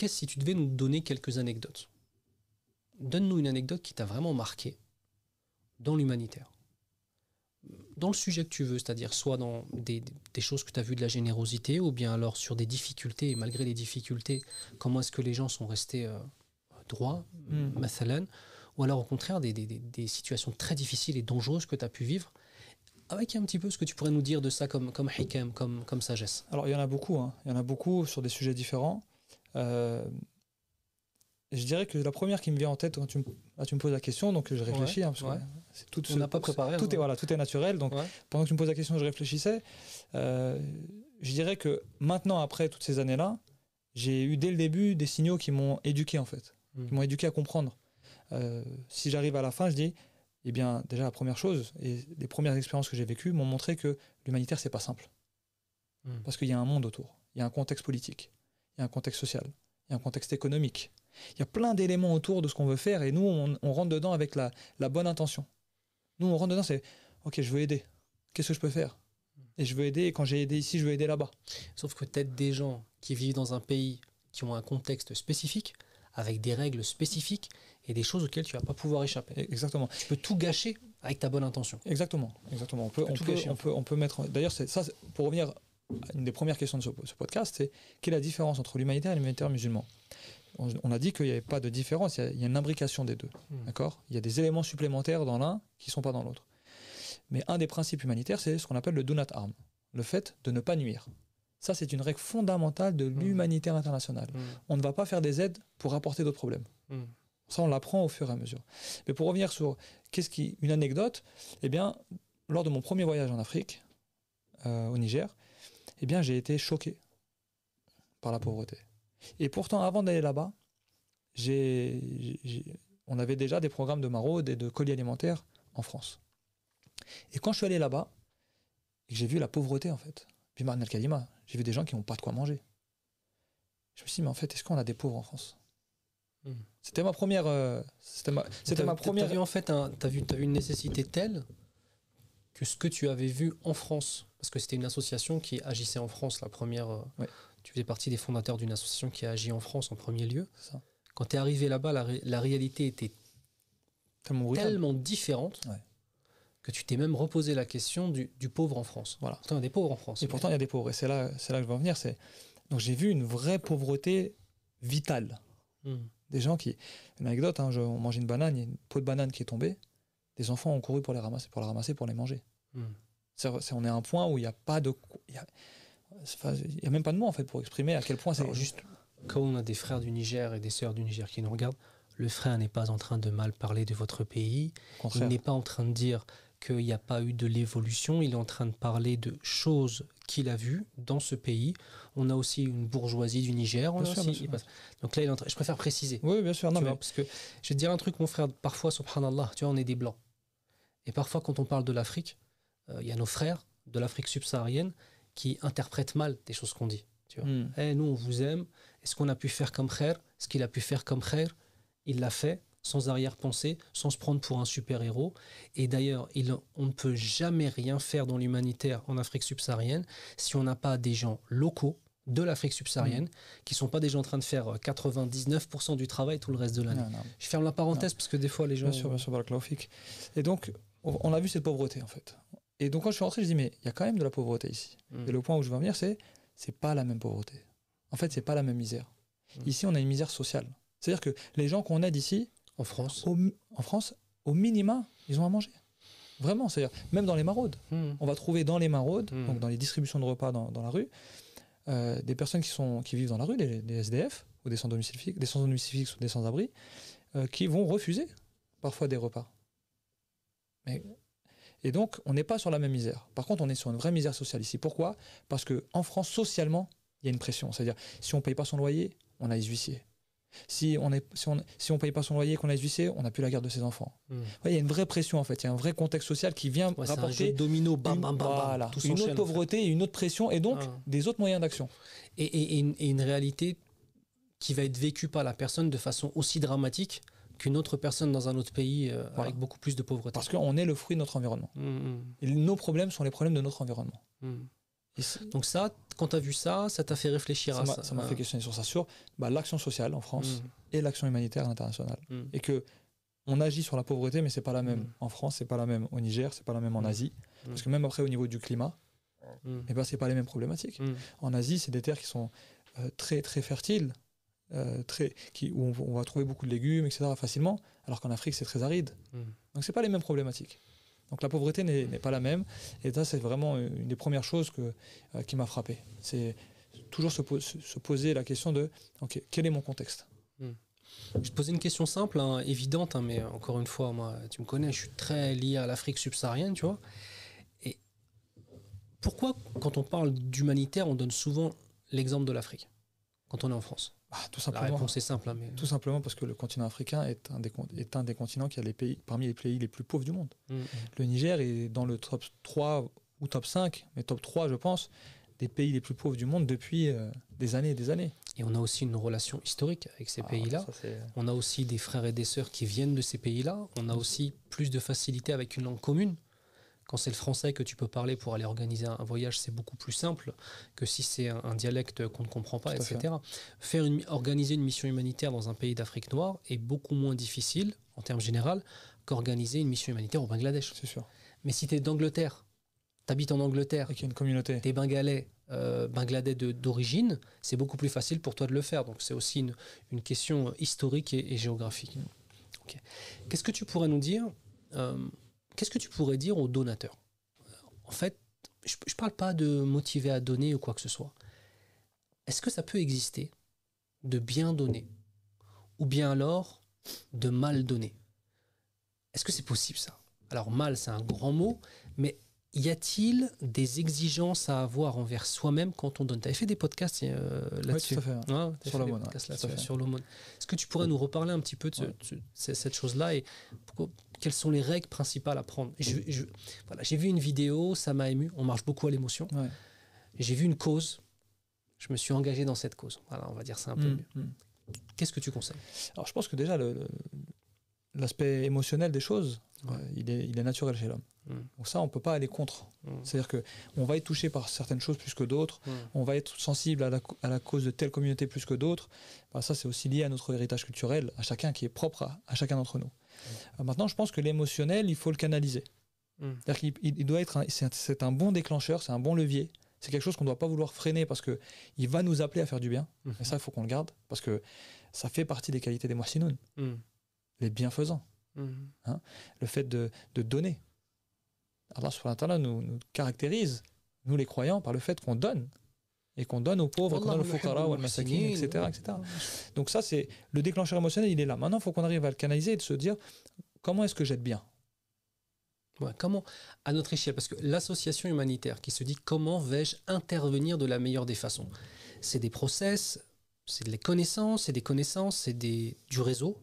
[SPEAKER 2] Si tu devais nous donner quelques anecdotes, donne-nous une anecdote qui t'a vraiment marqué dans l'humanitaire. Dans le sujet que tu veux, c'est-à-dire soit dans des choses que tu as vues de la générosité ou bien alors sur des difficultés, et malgré les difficultés, comment est-ce que les gens sont restés droits, mathalan, ou alors au contraire des situations très difficiles et dangereuses que tu as pu vivre, avec un petit peu ce que tu pourrais nous dire de ça comme hikam, comme sagesse.
[SPEAKER 3] Alors il y en a beaucoup, il y en a beaucoup sur des sujets différents. Je dirais que la première qui me vient en tête quand tu me poses la question, donc je réfléchis. Parce que c'est tout
[SPEAKER 2] on n'a pas préparé.
[SPEAKER 3] Tout est naturel. Donc pendant que tu me poses la question, je réfléchissais. Je dirais que maintenant, après toutes ces années-là, j'ai eu dès le début des signaux qui m'ont éduqué en fait, qui m'ont éduqué à comprendre. Si j'arrive à la fin, je dis, eh bien déjà la première chose et les premières expériences que j'ai vécues m'ont montré que l'humanitaire c'est pas simple, parce qu'il y a un monde autour, il y a un contexte politique, il y a un contexte social, il y a un contexte économique. Il y a plein d'éléments autour de ce qu'on veut faire et nous, on rentre dedans avec la bonne intention. Nous, on rentre dedans, c'est « Ok, je veux aider. Qu'est-ce que je peux faire ?» Et je veux aider, et quand j'ai aidé ici, je veux aider là-bas.
[SPEAKER 2] Sauf que peut-être des gens qui vivent dans un pays qui ont un contexte spécifique, avec des règles spécifiques et des choses auxquelles tu ne vas pas pouvoir échapper.
[SPEAKER 3] Exactement.
[SPEAKER 2] Tu peux tout gâcher avec ta bonne intention.
[SPEAKER 3] Exactement. On peut mettre... D'ailleurs, pour revenir à une des premières questions de ce podcast, c'est quelle est la différence entre l'humanitaire et l'humanitaire musulman ? On a dit qu'il n'y avait pas de différence, il y a une imbrication des deux. D'accord ? Il y a des éléments supplémentaires dans l'un qui ne sont pas dans l'autre. Mais un des principes humanitaires, c'est ce qu'on appelle le do not harm, le fait de ne pas nuire. Ça, c'est une règle fondamentale de l'humanitaire international. On ne va pas faire des aides pour apporter d'autres problèmes. Ça, on l'apprend au fur et à mesure. Mais pour revenir sur une anecdote, eh bien, lors de mon premier voyage en Afrique, au Niger, eh bien, j'ai été choqué par la pauvreté. Et pourtant, avant d'aller là-bas, on avait déjà des programmes de maraude et de colis alimentaires en France. Et quand je suis allé là-bas, j'ai vu la pauvreté en fait. Puis al-Kalima, j'ai vu des gens qui n'ont pas de quoi manger. Je me suis dit, mais en fait, est-ce qu'on a des pauvres en France ? C'était ma première...
[SPEAKER 2] T'as vu en fait, t'as vu une nécessité telle que ce que tu avais vu en France, parce que c'était une association qui agissait en France, la première... Tu faisais partie des fondateurs d'une association qui a agi en France en premier lieu.
[SPEAKER 3] Ça.
[SPEAKER 2] Quand tu es arrivé là-bas, la réalité était tellement différente que tu t'es même reposé la question du pauvre en France.
[SPEAKER 3] Voilà.
[SPEAKER 2] Pourtant, il y a des pauvres en France.
[SPEAKER 3] Et pourtant, il y a des pauvres. Et c'est là que je veux en venir. Donc, j'ai vu une vraie pauvreté vitale. Des gens qui... Une anecdote, on mangeait une banane, il y a une peau de banane qui est tombée. Des enfants ont couru pour la ramasser, pour les manger. On est à un point où il n'y a pas de... Il n'y a même pas de mots en fait pour exprimer à quel point c'est...
[SPEAKER 2] Alors, juste, quand on a des frères du Niger et des sœurs du Niger qui nous regardent, le frère n'est pas en train de mal parler de votre pays. Il n'est pas en train de dire qu'il n'y a pas eu de l'évolution. Il est en train de parler de choses qu'il a vues dans ce pays. On a aussi une bourgeoisie du Niger. Donc là, je préfère préciser.
[SPEAKER 3] Oui, bien sûr.
[SPEAKER 2] Parce que je vais te dire un truc, mon frère, parfois, subhanallah, tu vois, on est des blancs. Et parfois, quand on parle de l'Afrique, il y a nos frères de l'Afrique subsaharienne qui interprètent mal des choses qu'on dit. Tu vois. Nous, on vous aime. Et ce qu'on a pu faire comme khair, ce qu'il a pu faire comme khair, il l'a fait sans arrière-pensée, sans se prendre pour un super-héros. Et d'ailleurs, on ne peut jamais rien faire dans l'humanitaire en Afrique subsaharienne si on n'a pas des gens locaux de l'Afrique subsaharienne qui ne sont pas des gens en train de faire 99% du travail tout le reste de l'année. Je ferme la parenthèse parce que des fois, les gens...
[SPEAKER 3] Bien sûr, Barakallahu-fik. Et donc, on a vu cette pauvreté, en fait. Et donc, quand je suis rentré, je dis, mais il y a quand même de la pauvreté ici. Et le point où je veux en venir, c'est pas la même pauvreté. En fait, c'est pas la même misère. Ici, on a une misère sociale. C'est-à-dire que les gens qu'on aide ici,
[SPEAKER 2] en France,
[SPEAKER 3] au minima, ils ont à manger. Vraiment, c'est-à-dire, même dans les maraudes. On va trouver dans les maraudes, donc dans les distributions de repas dans la rue, des personnes qui vivent dans la rue, des SDF, ou des sans-domicile fixe ou des sans-abri, qui vont refuser parfois des repas. Et donc, on n'est pas sur la même misère. Par contre, on est sur une vraie misère sociale ici. Pourquoi ? Parce qu'en France, socialement, il y a une pression. C'est-à-dire, si on ne paye pas son loyer, on a les huissiers. Si on ne paye pas son loyer, qu'on a les huissiers, on n'a plus la garde de ses enfants. Ouais, il y a une vraie pression, en fait. Il y a un vrai contexte social qui vient rapporter
[SPEAKER 2] un jeu de domino, bam, bam, bam,
[SPEAKER 3] voilà,
[SPEAKER 2] tout
[SPEAKER 3] une
[SPEAKER 2] s'enchaîne,
[SPEAKER 3] autre pauvreté et une autre pression, et donc des autres moyens d'action.
[SPEAKER 2] Et une réalité qui va être vécue par la personne de façon aussi dramatique qu'une autre personne dans un autre pays avec beaucoup plus de pauvreté.
[SPEAKER 3] Parce qu'on est le fruit de notre environnement. Et nos problèmes sont les problèmes de notre environnement.
[SPEAKER 2] Donc ça, quand tu as vu ça, ça t'a fait réfléchir à ça.
[SPEAKER 3] Ça m'a fait questionner sur ça, sur l'action sociale en France et l'action humanitaire à l'international. Et qu'on agit sur la pauvreté, mais c'est pas la même en France, c'est pas la même au Niger, c'est pas la même en Asie. Parce que même après, au niveau du climat, c'est pas les mêmes problématiques. En Asie, c'est des terres qui sont très, très fertiles, où on va trouver beaucoup de légumes, etc. facilement, alors qu'en Afrique, c'est très aride. Donc, c'est pas les mêmes problématiques. Donc, la pauvreté n'est pas la même. Et ça, c'est vraiment une des premières choses qui m'a frappé. C'est toujours se poser la question de quel est mon contexte ?
[SPEAKER 2] Je te posais une question simple, évidente, mais encore une fois, moi, tu me connais, je suis très lié à l'Afrique subsaharienne, tu vois. Et pourquoi, quand on parle d'humanitaire, on donne souvent l'exemple de l'Afrique quand on est en France ?
[SPEAKER 3] Tout simplement,
[SPEAKER 2] la réponse est simple. Mais...
[SPEAKER 3] Tout simplement parce que le continent africain est un des continents qui a parmi les pays les plus pauvres du monde. Le Niger est dans le top 3 ou top 5, mais top 3, je pense, des pays les plus pauvres du monde depuis des années et des années.
[SPEAKER 2] Et on a aussi une relation historique avec ces pays-là. On a aussi des frères et des sœurs qui viennent de ces pays-là. On a aussi plus de facilité avec une langue commune. Quand c'est le français que tu peux parler pour aller organiser un voyage, c'est beaucoup plus simple que si c'est un dialecte qu'on ne comprend pas, etc. Organiser une mission humanitaire dans un pays d'Afrique noire est beaucoup moins difficile, en termes généraux, qu'organiser une mission humanitaire au Bangladesh.
[SPEAKER 3] C'est sûr.
[SPEAKER 2] Mais si tu es d'Angleterre, tu habites en Angleterre,
[SPEAKER 3] et qu'il y a une communauté,
[SPEAKER 2] tu es Bangladais d'origine, c'est beaucoup plus facile pour toi de le faire. Donc c'est aussi une question historique et géographique. Okay. Qu'est-ce que tu pourrais nous dire Qu'est-ce que tu pourrais dire aux donateurs ? En fait, je ne parle pas de motiver à donner ou quoi que ce soit. Est-ce que ça peut exister de bien donner ou bien alors de mal donner ? Est-ce que c'est possible ça ? Alors mal, c'est un grand mot, mais y a-t-il des exigences à avoir envers soi-même quand on donne ? Tu avais fait des podcasts là-dessus.
[SPEAKER 3] Oui, tout à fait. Sur l'aumône.
[SPEAKER 2] Sur l'aumône. Est-ce que tu pourrais nous reparler un petit peu de cette chose-là et quelles sont les règles principales à prendre ? J'ai vu une vidéo, ça m'a ému. On marche beaucoup à l'émotion. Ouais. J'ai vu une cause. Je me suis engagé dans cette cause. Voilà, on va dire ça un peu mieux. Qu'est-ce que tu conseilles ?
[SPEAKER 3] Alors, je pense que déjà, l'aspect émotionnel des choses, il est naturel chez l'homme. Donc ça, on ne peut pas aller contre. C'est-à-dire qu'on va être touché par certaines choses plus que d'autres, on va être sensible à la cause de telle communauté plus que d'autres. Ça, c'est aussi lié à notre héritage culturel, à chacun, qui est propre à chacun d'entre nous. Maintenant, je pense que l'émotionnel, il faut le canaliser. C'est-à-dire qu'il doit être c'est un bon déclencheur, c'est un bon levier. C'est quelque chose qu'on ne doit pas vouloir freiner parce qu'il va nous appeler à faire du bien. Et ça, il faut qu'on le garde parce que ça fait partie des qualités des muhsinoun, les bienfaisants. Le fait de donner. Allah subhanahu wa ta'ala nous caractérise, nous les croyants, par le fait qu'on donne. Et qu'on donne aux pauvres, qu'on donne aux fuqara, aux masakin, etc., etc. Donc ça, c'est le déclencheur émotionnel, il est là. Maintenant, il faut qu'on arrive à le canaliser et de se dire, comment est-ce que j'aide bien ?
[SPEAKER 2] Comment, à notre échelle, parce que l'association humanitaire qui se dit comment vais-je intervenir de la meilleure des façons, c'est des process, c'est des connaissances, c'est du réseau,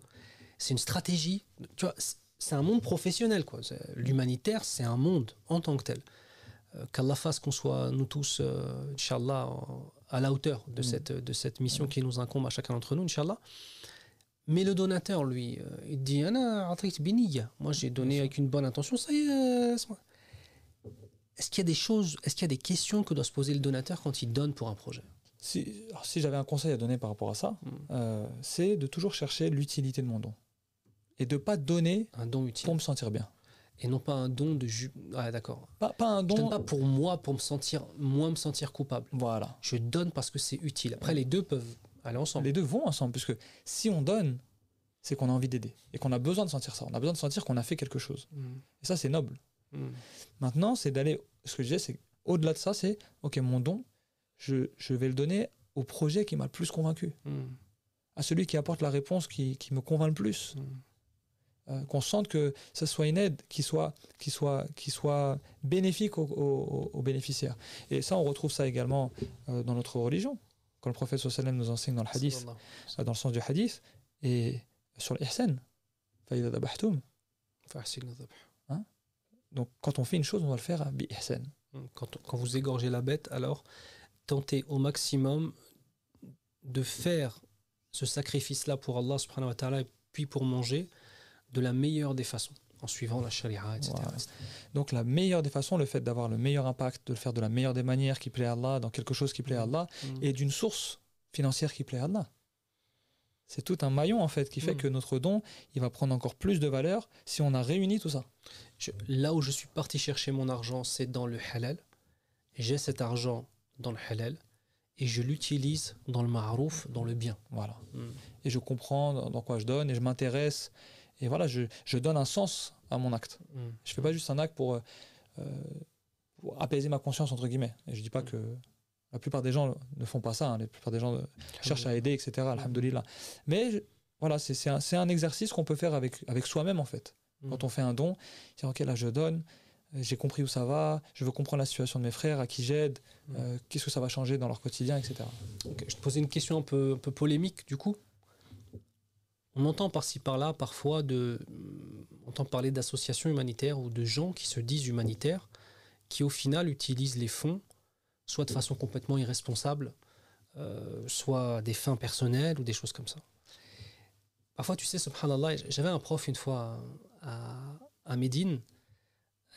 [SPEAKER 2] c'est une stratégie. Tu vois, c'est un monde professionnel, quoi. L'humanitaire, c'est un monde en tant que tel. Qu'Allah fasse qu'on soit, nous tous, Inch'Allah, à la hauteur de cette mission qui nous incombe à chacun d'entre nous, Inch'Allah. Mais le donateur, lui, il dit moi j'ai donné avec une bonne intention, ça y est. Est-ce qu'il y a des choses, est-ce qu'il y a des questions que doit se poser le donateur quand il donne pour un projet ?
[SPEAKER 3] Si j'avais un conseil à donner par rapport à ça, c'est de toujours chercher l'utilité de mon don. Et de ne pas donner
[SPEAKER 2] un don utile
[SPEAKER 3] pour me sentir bien.
[SPEAKER 2] Et non pas un don de... Ah d'accord.
[SPEAKER 3] Pas un don...
[SPEAKER 2] Je donne pas pour moi, pour me sentir coupable.
[SPEAKER 3] Voilà.
[SPEAKER 2] Je donne parce que c'est utile. Après, les deux peuvent aller ensemble.
[SPEAKER 3] Les deux vont ensemble, puisque si on donne, c'est qu'on a envie d'aider. Et qu'on a besoin de sentir ça. On a besoin de sentir qu'on a fait quelque chose. Et ça, c'est noble. Maintenant, c'est d'aller... Ce que je disais, c'est au-delà de ça, c'est... Ok, mon don, je vais le donner au projet qui m'a le plus convaincu. à celui qui apporte la réponse qui me convainc le plus. Qu'on sente que ce soit une aide qui soit bénéfique aux bénéficiaires. Et ça, on retrouve ça également dans notre religion, quand le prophète sallallahu alayhi wa sallam nous enseigne dans le hadith, dans le sens du hadith, et sur l'ihsan. فَإِذَا ذَبَحْتُمْ. Hein? Donc, quand on fait une chose, on doit le faire bi ihsan.
[SPEAKER 2] Quand vous égorgez la bête, alors tentez au maximum de faire ce sacrifice-là pour Allah subhanahu wa ta'ala, et puis pour manger de la meilleure des façons, en suivant la sharia, etc.
[SPEAKER 3] Voilà. Donc la meilleure des façons, le fait d'avoir le meilleur impact, de le faire de la meilleure des manières qui plaît à Allah, dans quelque chose qui plaît à Allah, et d'une source financière qui plaît à Allah. C'est tout un maillon en fait qui fait que notre don, il va prendre encore plus de valeur si on a réuni tout ça.
[SPEAKER 2] Là où je suis parti chercher mon argent, c'est dans le halal. J'ai cet argent dans le halal et je l'utilise dans le ma'rouf, dans le bien.
[SPEAKER 3] Voilà. Et je comprends dans quoi je donne et je m'intéresse. Et voilà, je donne un sens à mon acte. Je ne fais pas juste un acte pour apaiser ma conscience, entre guillemets. Et je ne dis pas que la plupart des gens ne font pas ça. Hein. La plupart des gens cherchent à aider, etc. Alhamdoulilah. Mais voilà, c'est un exercice qu'on peut faire avec soi-même, en fait. Quand on fait un don, c'est OK, là, je donne, j'ai compris où ça va, je veux comprendre la situation de mes frères, à qui j'aide, qu'est-ce que ça va changer dans leur quotidien, etc.
[SPEAKER 2] Okay, je te posais une question un peu polémique, du coup. On entend par-ci par-là parfois on entend parler d'associations humanitaires ou de gens qui se disent humanitaires, qui au final utilisent les fonds soit de façon complètement irresponsable, soit des fins personnelles ou des choses comme ça. Parfois, tu sais, subhanallah, j'avais un prof une fois à Médine,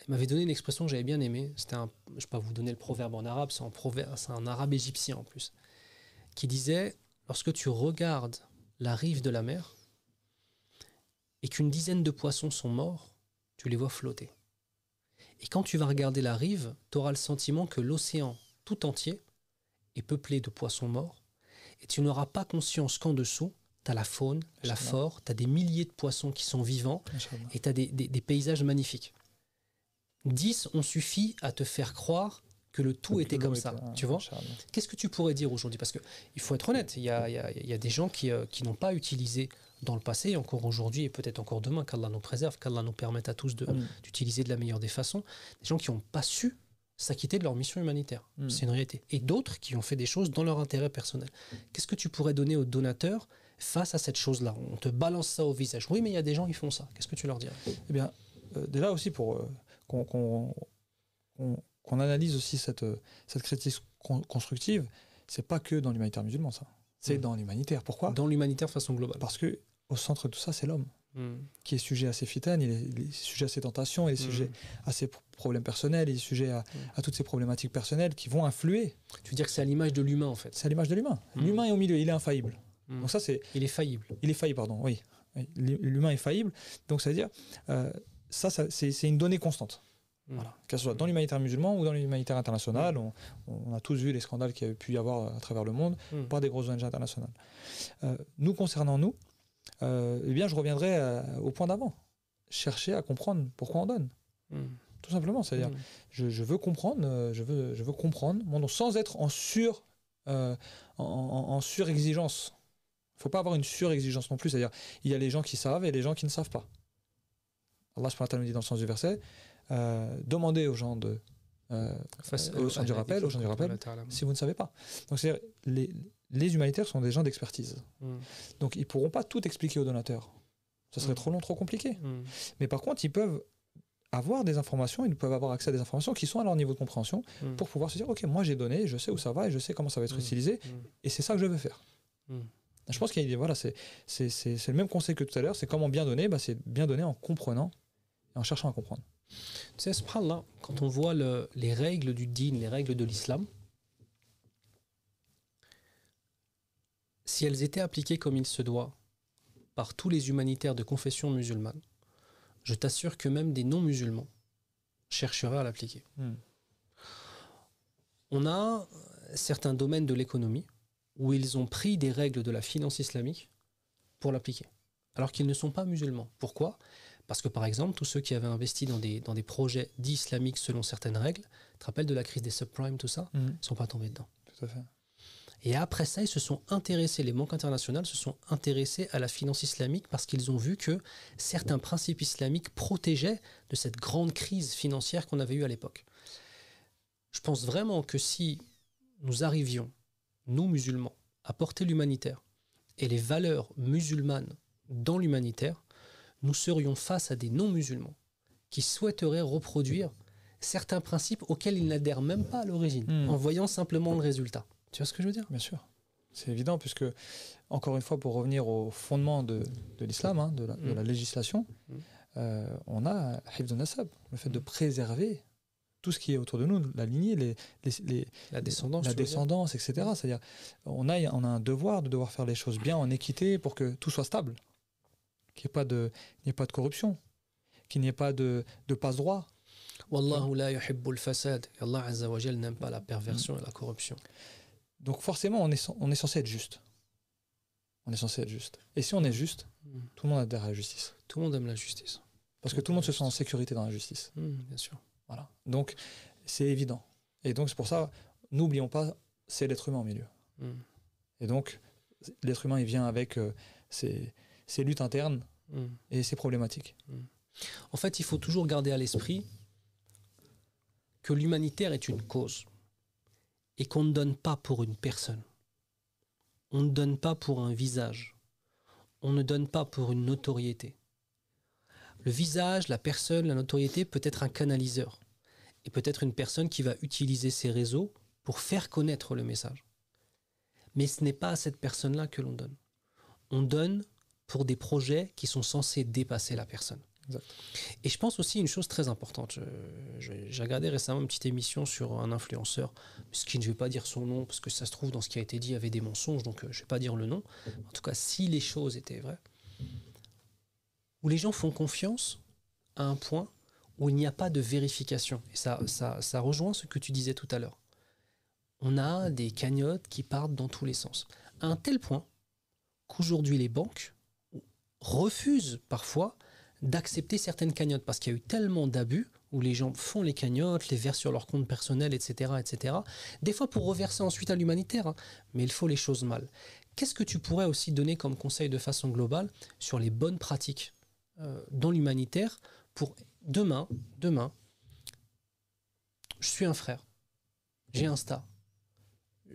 [SPEAKER 2] il m'avait donné une expression que j'avais bien aimée. Je ne vais pas vous donner le proverbe en arabe, c'est un arabe égyptien en plus, qui disait, lorsque tu regardes la rive de la mer, et qu'une dizaine de poissons sont morts, tu les vois flotter. Et quand tu vas regarder la rive, tu auras le sentiment que l'océan tout entier est peuplé de poissons morts, et tu n'auras pas conscience qu'en dessous, tu as la faune, la flore, tu as des milliers de poissons qui sont vivants, et tu as des paysages magnifiques. 10 ont suffi à te faire croire que le tout était comme ça, tu vois. Qu'est-ce que tu pourrais dire aujourd'hui? Parce qu'il faut être honnête, il y a des gens qui n'ont pas utilisé dans le passé, et encore aujourd'hui, et peut-être encore demain, qu'Allah nous préserve, qu'Allah nous permette à tous d'utiliser de la meilleure des façons, des gens qui n'ont pas su s'acquitter de leur mission humanitaire. C'est une réalité. Et d'autres qui ont fait des choses dans leur intérêt personnel. Qu'est-ce que tu pourrais donner aux donateurs face à cette chose-là? On te balance ça au visage. Oui, mais il y a des gens qui font ça. Qu'est-ce que tu leur dirais?
[SPEAKER 3] Eh bien, déjà aussi pour qu'on analyse aussi cette critique constructive, c'est pas que dans l'humanitaire musulman, ça. C'est dans l'humanitaire. Pourquoi?
[SPEAKER 2] Dans l'humanitaire de façon globale.
[SPEAKER 3] Parce que au centre de tout ça, c'est l'homme qui est sujet à ses fitanes, il est sujet à ses tentations, il est sujet à ses problèmes personnels, il est sujet à toutes ces problématiques personnelles qui vont influer.
[SPEAKER 2] Tu veux dire que c'est à l'image de l'humain, en fait?
[SPEAKER 3] C'est à l'image de l'humain. L'humain est au milieu, il est infaillible. Donc ça,
[SPEAKER 2] il est faillible.
[SPEAKER 3] Il est faillible, pardon, oui. L'humain est faillible. Donc ça veut dire, ça c'est une donnée constante. Voilà. Que ce soit dans l'humanitaire musulman ou dans l'humanitaire international, on a tous vu les scandales qu'il y a pu y avoir à travers le monde par des grosses ONG internationales. Nous, concernant nous, eh bien, je reviendrai au point d'avant. Chercher à comprendre pourquoi on donne. Tout simplement, c'est-à-dire, je veux comprendre, je veux comprendre mon don sans être en surexigence. Il ne faut pas avoir une surexigence non plus, c'est-à-dire, il y a les gens qui savent et les gens qui ne savent pas. Allah subhanahu wa ta'ala nous dit dans le sens du verset, demandez aux gens aux gens du rappel, si vous ne savez pas. Donc c'est-à-dire, les humanitaires sont des gens d'expertise. Donc ils ne pourront pas tout expliquer aux donateurs. Ça serait trop long, trop compliqué. Mais par contre, ils peuvent avoir des informations, ils peuvent avoir accès à des informations qui sont à leur niveau de compréhension pour pouvoir se dire, ok, moi j'ai donné, je sais où ça va et je sais comment ça va être utilisé et c'est ça que je veux faire. Je pense qu'il y a, voilà, c'est le même conseil que tout à l'heure, c'est comment bien donner, c'est bien donner en comprenant et en cherchant à comprendre.
[SPEAKER 2] Tu sais, subhanallah, quand on voit les règles du din, les règles de l'islam, si elles étaient appliquées comme il se doit par tous les humanitaires de confession musulmane, je t'assure que même des non-musulmans chercheraient à l'appliquer. On a certains domaines de l'économie où ils ont pris des règles de la finance islamique pour l'appliquer, alors qu'ils ne sont pas musulmans. Pourquoi ? Parce que par exemple, tous ceux qui avaient investi dans des projets dits islamiques selon certaines règles, tu te rappelles de la crise des subprimes, tout ça, ils ne sont pas tombés dedans.
[SPEAKER 3] Tout à fait.
[SPEAKER 2] Et après ça, ils se sont intéressés, les banques internationales se sont intéressées à la finance islamique parce qu'ils ont vu que certains principes islamiques protégeaient de cette grande crise financière qu'on avait eue à l'époque. Je pense vraiment que si nous arrivions, nous musulmans, à porter l'humanitaire et les valeurs musulmanes dans l'humanitaire, nous serions face à des non-musulmans qui souhaiteraient reproduire certains principes auxquels ils n'adhèrent même pas à l'origine, en voyant simplement le résultat. Tu vois ce que je veux dire ?
[SPEAKER 3] Bien sûr. C'est évident, puisque, encore une fois, pour revenir au fondement de l'islam, hein, de la législation, on a hifd an-nasab, le fait de préserver tout ce qui est autour de nous, la lignée,
[SPEAKER 2] la descendance,
[SPEAKER 3] etc. C'est-à-dire, on a un devoir de devoir faire les choses bien, en équité, pour que tout soit stable, qu'il n'y ait pas de corruption, qu'il n'y ait pas de passe-droit.
[SPEAKER 2] Wallahu la yuhibbul fasad. Allah Azza wa Jal n'aime pas la perversion et la corruption.
[SPEAKER 3] Donc forcément, on est censé être juste. On est censé être juste. Et si on est juste, tout le monde adhère à la justice.
[SPEAKER 2] Tout le monde aime la justice.
[SPEAKER 3] Parce que tout le monde se sent en sécurité dans la justice.
[SPEAKER 2] Bien sûr.
[SPEAKER 3] Voilà. Donc, c'est évident. Et donc, c'est pour ça, n'oublions pas, c'est l'être humain au milieu. Et donc, l'être humain, il vient avec ses luttes internes et ses problématiques.
[SPEAKER 2] En fait, il faut toujours garder à l'esprit que l'humanitaire est une cause et qu'on ne donne pas pour une personne. On ne donne pas pour un visage. On ne donne pas pour une notoriété. Le visage, la personne, la notoriété peut être un canaliseur et peut être une personne qui va utiliser ses réseaux pour faire connaître le message. Mais ce n'est pas à cette personne-là que l'on donne. On donne pour des projets qui sont censés dépasser la personne.
[SPEAKER 3] Exact.
[SPEAKER 2] Et je pense aussi une chose très importante. J'ai regardé récemment une petite émission sur un influenceur, ce qui ne vais pas dire son nom, parce que ça se trouve dans ce qui a été dit il y avait des mensonges, donc je ne vais pas dire le nom. En tout cas, si les choses étaient vraies, où les gens font confiance à un point où il n'y a pas de vérification. Et ça rejoint ce que tu disais tout à l'heure. On a des cagnottes qui partent dans tous les sens. À un tel point qu'aujourd'hui les banques refusent parfois d'accepter certaines cagnottes parce qu'il y a eu tellement d'abus où les gens font les cagnottes, les versent sur leur compte personnel, etc., etc. Des fois pour reverser ensuite à l'humanitaire, mais il faut les choses mal. Qu'est-ce que tu pourrais aussi donner comme conseil de façon globale sur les bonnes pratiques dans l'humanitaire pour demain, je suis un frère, j'ai Insta,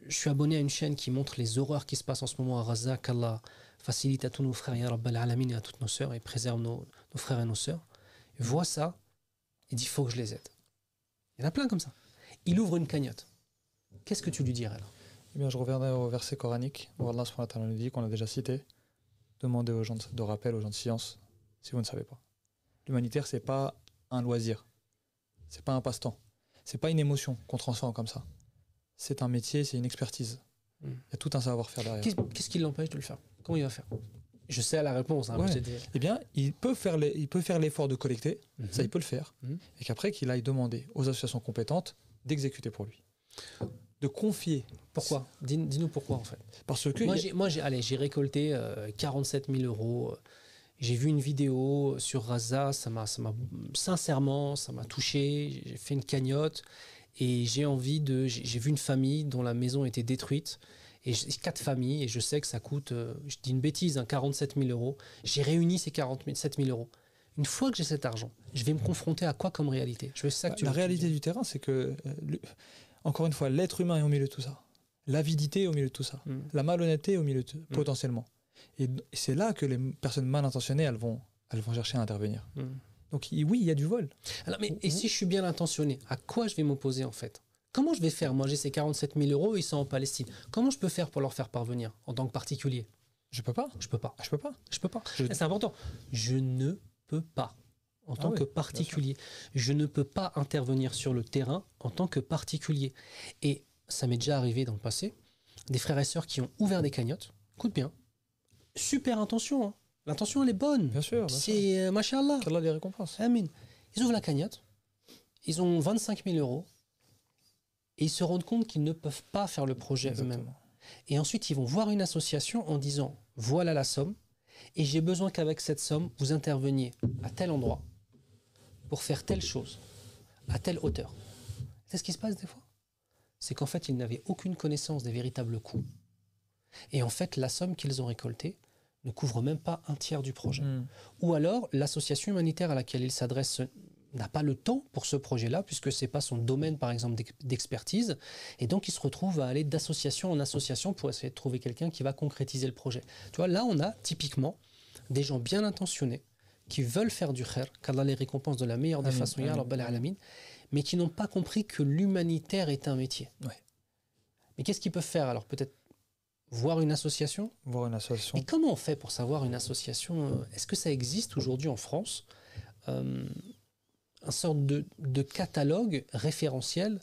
[SPEAKER 2] je suis abonné à une chaîne qui montre les horreurs qui se passent en ce moment à Gaza, qu'Allah facilite à tous nos frères, ya Rabbal Alamin, et à toutes nos sœurs, et préserve nos frères et nos sœurs. Il voit ça, il dit, il faut que je les aide. Il y en a plein comme ça. Il ouvre une cagnotte. Qu'est-ce que tu lui dirais là ?
[SPEAKER 3] Eh bien, je reviendrai au verset coranique où Allah subhanahu wa ta'ala nous dit, qu'on a déjà cité, demandez aux gens de rappel, aux gens de science, si vous ne savez pas. L'humanitaire, c'est pas un loisir, c'est pas un passe-temps, c'est pas une émotion qu'on transforme comme ça. C'est un métier, c'est une expertise. Il y a tout un savoir-faire derrière.
[SPEAKER 2] Qu'est-ce qui l'empêche de le faire ? Comment il va faire ? Je sais la réponse. Hein,
[SPEAKER 3] ouais. Eh bien, il peut faire l'effort de collecter, ça il peut le faire, et qu'après qu'il aille demander aux associations compétentes d'exécuter pour lui. De confier.
[SPEAKER 2] Pourquoi ? Dis-nous pourquoi en fait.
[SPEAKER 3] Parce que
[SPEAKER 2] j'ai récolté 47 000 euros. J'ai vu une vidéo sur Gaza, sincèrement, ça m'a touché. J'ai fait une cagnotte et j'ai vu une famille dont la maison était détruite. Et 4 familles, et je sais que ça coûte, je dis une bêtise, 47 000 euros. J'ai réuni ces 47 000 euros. Une fois que j'ai cet argent, je vais me confronter à quoi comme réalité ?
[SPEAKER 3] La réalité du terrain, c'est que, encore une fois, l'être humain est au milieu de tout ça. L'avidité est au milieu de tout ça. La malhonnêteté est au milieu potentiellement. Et c'est là que les personnes mal intentionnées, elles vont chercher à intervenir. Donc oui, il y a du vol.
[SPEAKER 2] Alors, et si je suis bien intentionné, à quoi je vais m'opposer en fait ? Comment je vais faire ? Moi, j'ai ces 47 000 euros, ils sont en Palestine. Comment je peux faire pour leur faire parvenir en tant que particulier ?
[SPEAKER 3] Je peux pas.
[SPEAKER 2] C'est important. Je ne peux pas. En tant que particulier. Je ne peux pas intervenir sur le terrain en tant que particulier. Et ça m'est déjà arrivé dans le passé, des frères et sœurs qui ont ouvert des cagnottes. Écoute bien. Super intention. Hein. L'intention, elle est bonne.
[SPEAKER 3] Bien sûr.
[SPEAKER 2] C'est machallah.
[SPEAKER 3] Qu'Allah les récompense.
[SPEAKER 2] Amin. Ils ouvrent la cagnotte. Ils ont 25 000 euros. Et ils se rendent compte qu'ils ne peuvent pas faire le projet eux-mêmes. Et ensuite, ils vont voir une association en disant « Voilà la somme, et j'ai besoin qu'avec cette somme, vous interveniez à tel endroit pour faire telle chose, à telle hauteur. » C'est ce qui se passe des fois. c'est qu'en fait, ils n'avaient aucune connaissance des véritables coûts. Et en fait, la somme qu'ils ont récoltée ne couvre même pas un tiers du projet. Ou alors, l'association humanitaire à laquelle ils s'adressent n'a pas le temps pour ce projet-là, puisque ce n'est pas son domaine, par exemple, d'expertise. Et donc, il se retrouve à aller d'association en association pour essayer de trouver quelqu'un qui va concrétiser le projet. Tu vois, là, on a typiquement des gens bien intentionnés qui veulent faire du khair, qu'Allah les récompense de la meilleure des façons, ya Rabbal Alamin, mais qui n'ont pas compris que l'humanitaire est un métier.
[SPEAKER 3] Ouais.
[SPEAKER 2] Mais qu'est-ce qu'ils peuvent faire alors? Peut-être voir une association?
[SPEAKER 3] Voir une association.
[SPEAKER 2] Et comment on fait pour savoir une association? Est-ce que ça existe aujourd'hui en France? Un sorte de catalogue référentiel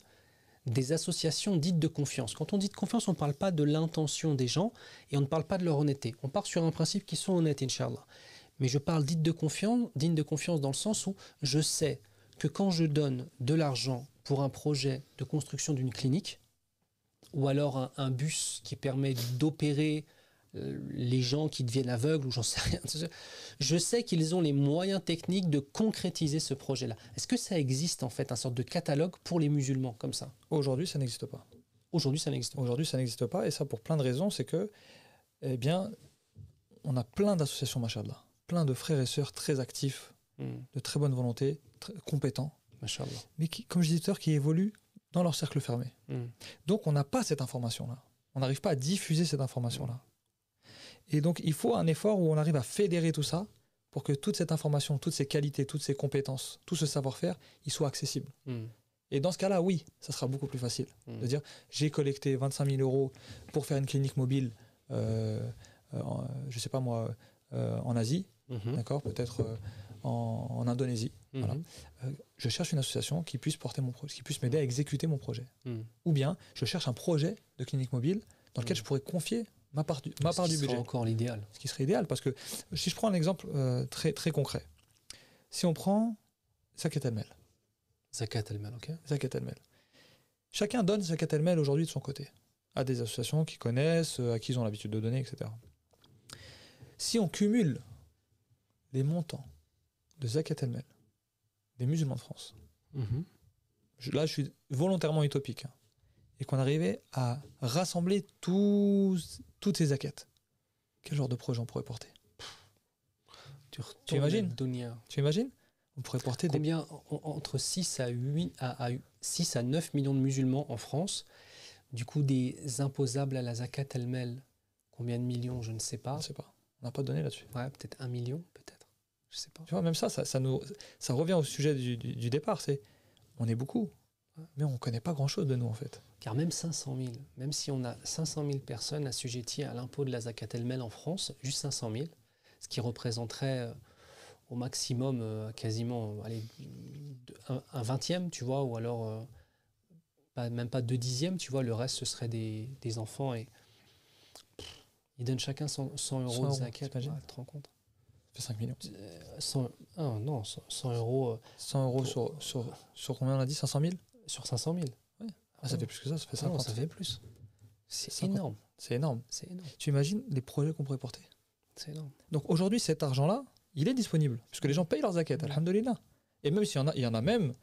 [SPEAKER 2] des associations dites de confiance. Quand on dit de confiance, on ne parle pas de l'intention des gens et on ne parle pas de leur honnêteté. On part sur un principe qui sont honnêtes, Inch'Allah. Mais je parle digne de confiance dans le sens où je sais que quand je donne de l'argent pour un projet de construction d'une clinique, ou alors un bus qui permet d'opérer les gens qui deviennent aveugles, ou j'en sais rien, je sais qu'ils ont les moyens techniques de concrétiser ce projet-là. Est-ce que ça existe en fait, un sorte de catalogue pour les musulmans comme ça?
[SPEAKER 3] Aujourd'hui, ça n'existe pas.
[SPEAKER 2] Aujourd'hui, ça n'existe pas.
[SPEAKER 3] Aujourd'hui, ça n'existe pas, et ça pour plein de raisons. C'est que, eh bien, on a plein d'associations, machallah, plein de frères et sœurs très actifs, de très bonne volonté, très compétents,
[SPEAKER 2] Machallah.
[SPEAKER 3] mais qui, comme je disais tout à l'heure, qui évoluent dans leur cercle fermé. Donc, on n'a pas cette information-là. On n'arrive pas à diffuser cette information-là. Et donc, il faut un effort où on arrive à fédérer tout ça pour que toute cette information, toutes ces qualités, toutes ces compétences, tout ce savoir-faire, il soit accessible. Et dans ce cas-là, oui, ça sera beaucoup plus facile de dire j'ai collecté 25 000 euros pour faire une clinique mobile, je ne sais pas moi, en Asie, d'accord, peut-être en Indonésie. Voilà. Je cherche une association qui puisse porter mon projet, qui puisse m'aider à exécuter mon projet. Ou bien, je cherche un projet de clinique mobile dans lequel je pourrais confier ma part du budget. Ce
[SPEAKER 2] serait encore l'idéal.
[SPEAKER 3] Ce qui serait idéal, parce que si je prends un exemple très, très concret, si on prend Zakat El-Mel.
[SPEAKER 2] Zakat El-Mel, ok.
[SPEAKER 3] Zakat El-Mel. Chacun donne Zakat El-Mel aujourd'hui de son côté, à des associations qui connaissent, à qui ils ont l'habitude de donner, etc. Si on cumule les montants de Zakat El-Mel des musulmans de France, là je suis volontairement utopique, hein, et qu'on arrivait à rassembler toutes ces zakats, quel genre de projet on pourrait porter? Tu imagines? On pourrait porter
[SPEAKER 2] combien entre 6 à 9 millions de musulmans en France, du coup des imposables à la zakat elle-même, combien de millions, je ne sais pas.
[SPEAKER 3] On ne sait pas, on n'a pas donné là-dessus.
[SPEAKER 2] Ouais, peut-être 1 million, peut-être, je sais pas.
[SPEAKER 3] Tu vois, même ça revient au sujet du départ, c'est on est beaucoup, mais on ne connaît pas grand-chose de nous en fait.
[SPEAKER 2] Car même 500 000, même si on a 500 000 personnes assujetties à l'impôt de la zakat el-mel en France, juste 500 000, ce qui représenterait au maximum quasiment un 20e, tu vois, ou alors même pas 2/10, tu vois, le reste ce serait des enfants et ils donnent chacun 100 euros de zakat, tu te rends compte?
[SPEAKER 3] Ça fait 5 millions.
[SPEAKER 2] 100 euros.
[SPEAKER 3] 100 euros sur combien on a dit? 500 000?
[SPEAKER 2] Sur 500 000.
[SPEAKER 3] Ouais. Ça fait plus que ça fait 50.
[SPEAKER 2] Non, ça fait plus. C'est
[SPEAKER 3] 50.
[SPEAKER 2] énorme.
[SPEAKER 3] C'est énorme.
[SPEAKER 2] C'est énorme.
[SPEAKER 3] Tu imagines les projets qu'on pourrait porter?
[SPEAKER 2] C'est énorme.
[SPEAKER 3] Donc aujourd'hui, cet argent-là, il est disponible, puisque les gens payent leur zakat, alhamdoulilah. Et même s'il y en a même,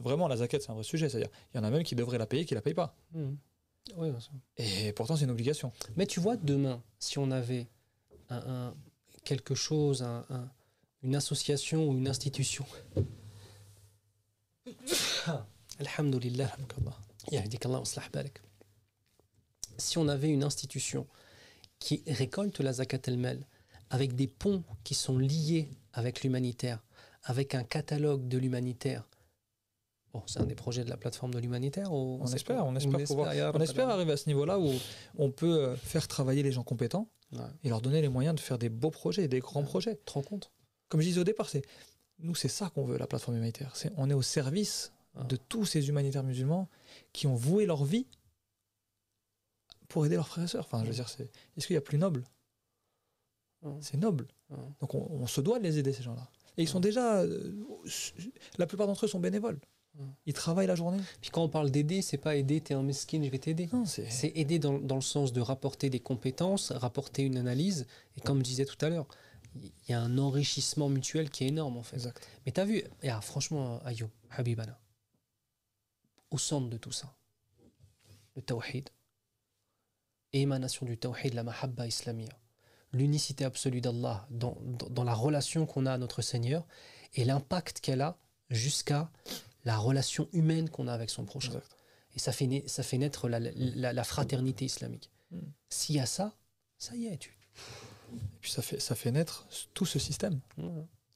[SPEAKER 3] vraiment la zakat c'est un vrai sujet, c'est-à-dire il y en a même qui devraient la payer, qui ne la payent pas.
[SPEAKER 2] Oui, bien sûr.
[SPEAKER 3] Et pourtant c'est une obligation.
[SPEAKER 2] Mais tu vois, demain, si on avait quelque chose, une association ou une institution, alhamdoulilah, si on avait une institution qui récolte la zakat el-mel avec des ponts qui sont liés avec l'humanitaire, avec un catalogue de l'humanitaire. Bon, c'est un des projets de la plateforme de l'humanitaire.
[SPEAKER 3] On espère arriver à ce niveau-là où on peut faire travailler les gens compétents et leur donner les moyens de faire des beaux projets, des grands projets.
[SPEAKER 2] Tu te rends compte?
[SPEAKER 3] Comme je disais au départ, c'est ça qu'on veut, la plateforme humanitaire. On est au service de tous ces humanitaires musulmans qui ont voué leur vie pour aider leurs frères et sœurs. Enfin, je veux dire, est-ce qu'il y a plus noble? C'est noble. Donc on se doit de les aider, ces gens-là. Et ils sont déjà... la plupart d'entre eux sont bénévoles. Ils travaillent la journée.
[SPEAKER 2] Puis quand on parle d'aider, c'est pas aider, t'es un mesquine, je vais t'aider.
[SPEAKER 3] Non,
[SPEAKER 2] c'est aider dans le sens de rapporter des compétences, rapporter une analyse. Et comme je disais tout à l'heure, il y a un enrichissement mutuel qui est énorme en fait.
[SPEAKER 3] Exact.
[SPEAKER 2] Mais t'as vu, franchement, Ayoub, Habibana, au centre de tout ça, le tawhid, émanation du tawhid, la mahabba islamia, l'unicité absolue d'Allah dans la relation qu'on a à notre Seigneur et l'impact qu'elle a jusqu'à la relation humaine qu'on a avec son prochain.
[SPEAKER 3] Exact.
[SPEAKER 2] Et ça fait naître la fraternité islamique. S'il y a ça, ça y est.
[SPEAKER 3] Et puis ça fait naître tout ce système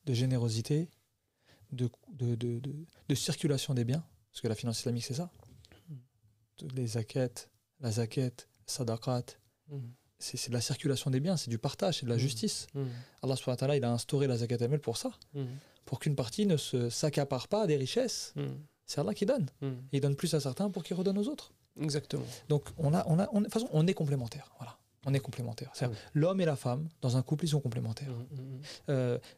[SPEAKER 3] de générosité, de circulation des biens, parce que la finance islamique c'est ça. Les zakat, la zakat, sadaqat, c'est de la circulation des biens, c'est du partage, c'est de la justice. Allah subhanahu wa ta'ala, il a instauré la zakat al-mal pour ça, pour qu'une partie ne se s'accapare pas des richesses. C'est Allah qui donne. Il donne plus à certains pour qu'ils redonnent aux autres.
[SPEAKER 2] Exactement.
[SPEAKER 3] Donc de toute façon, on est complémentaires. Voilà. On est complémentaires. L'homme et la femme, dans un couple, ils sont complémentaires.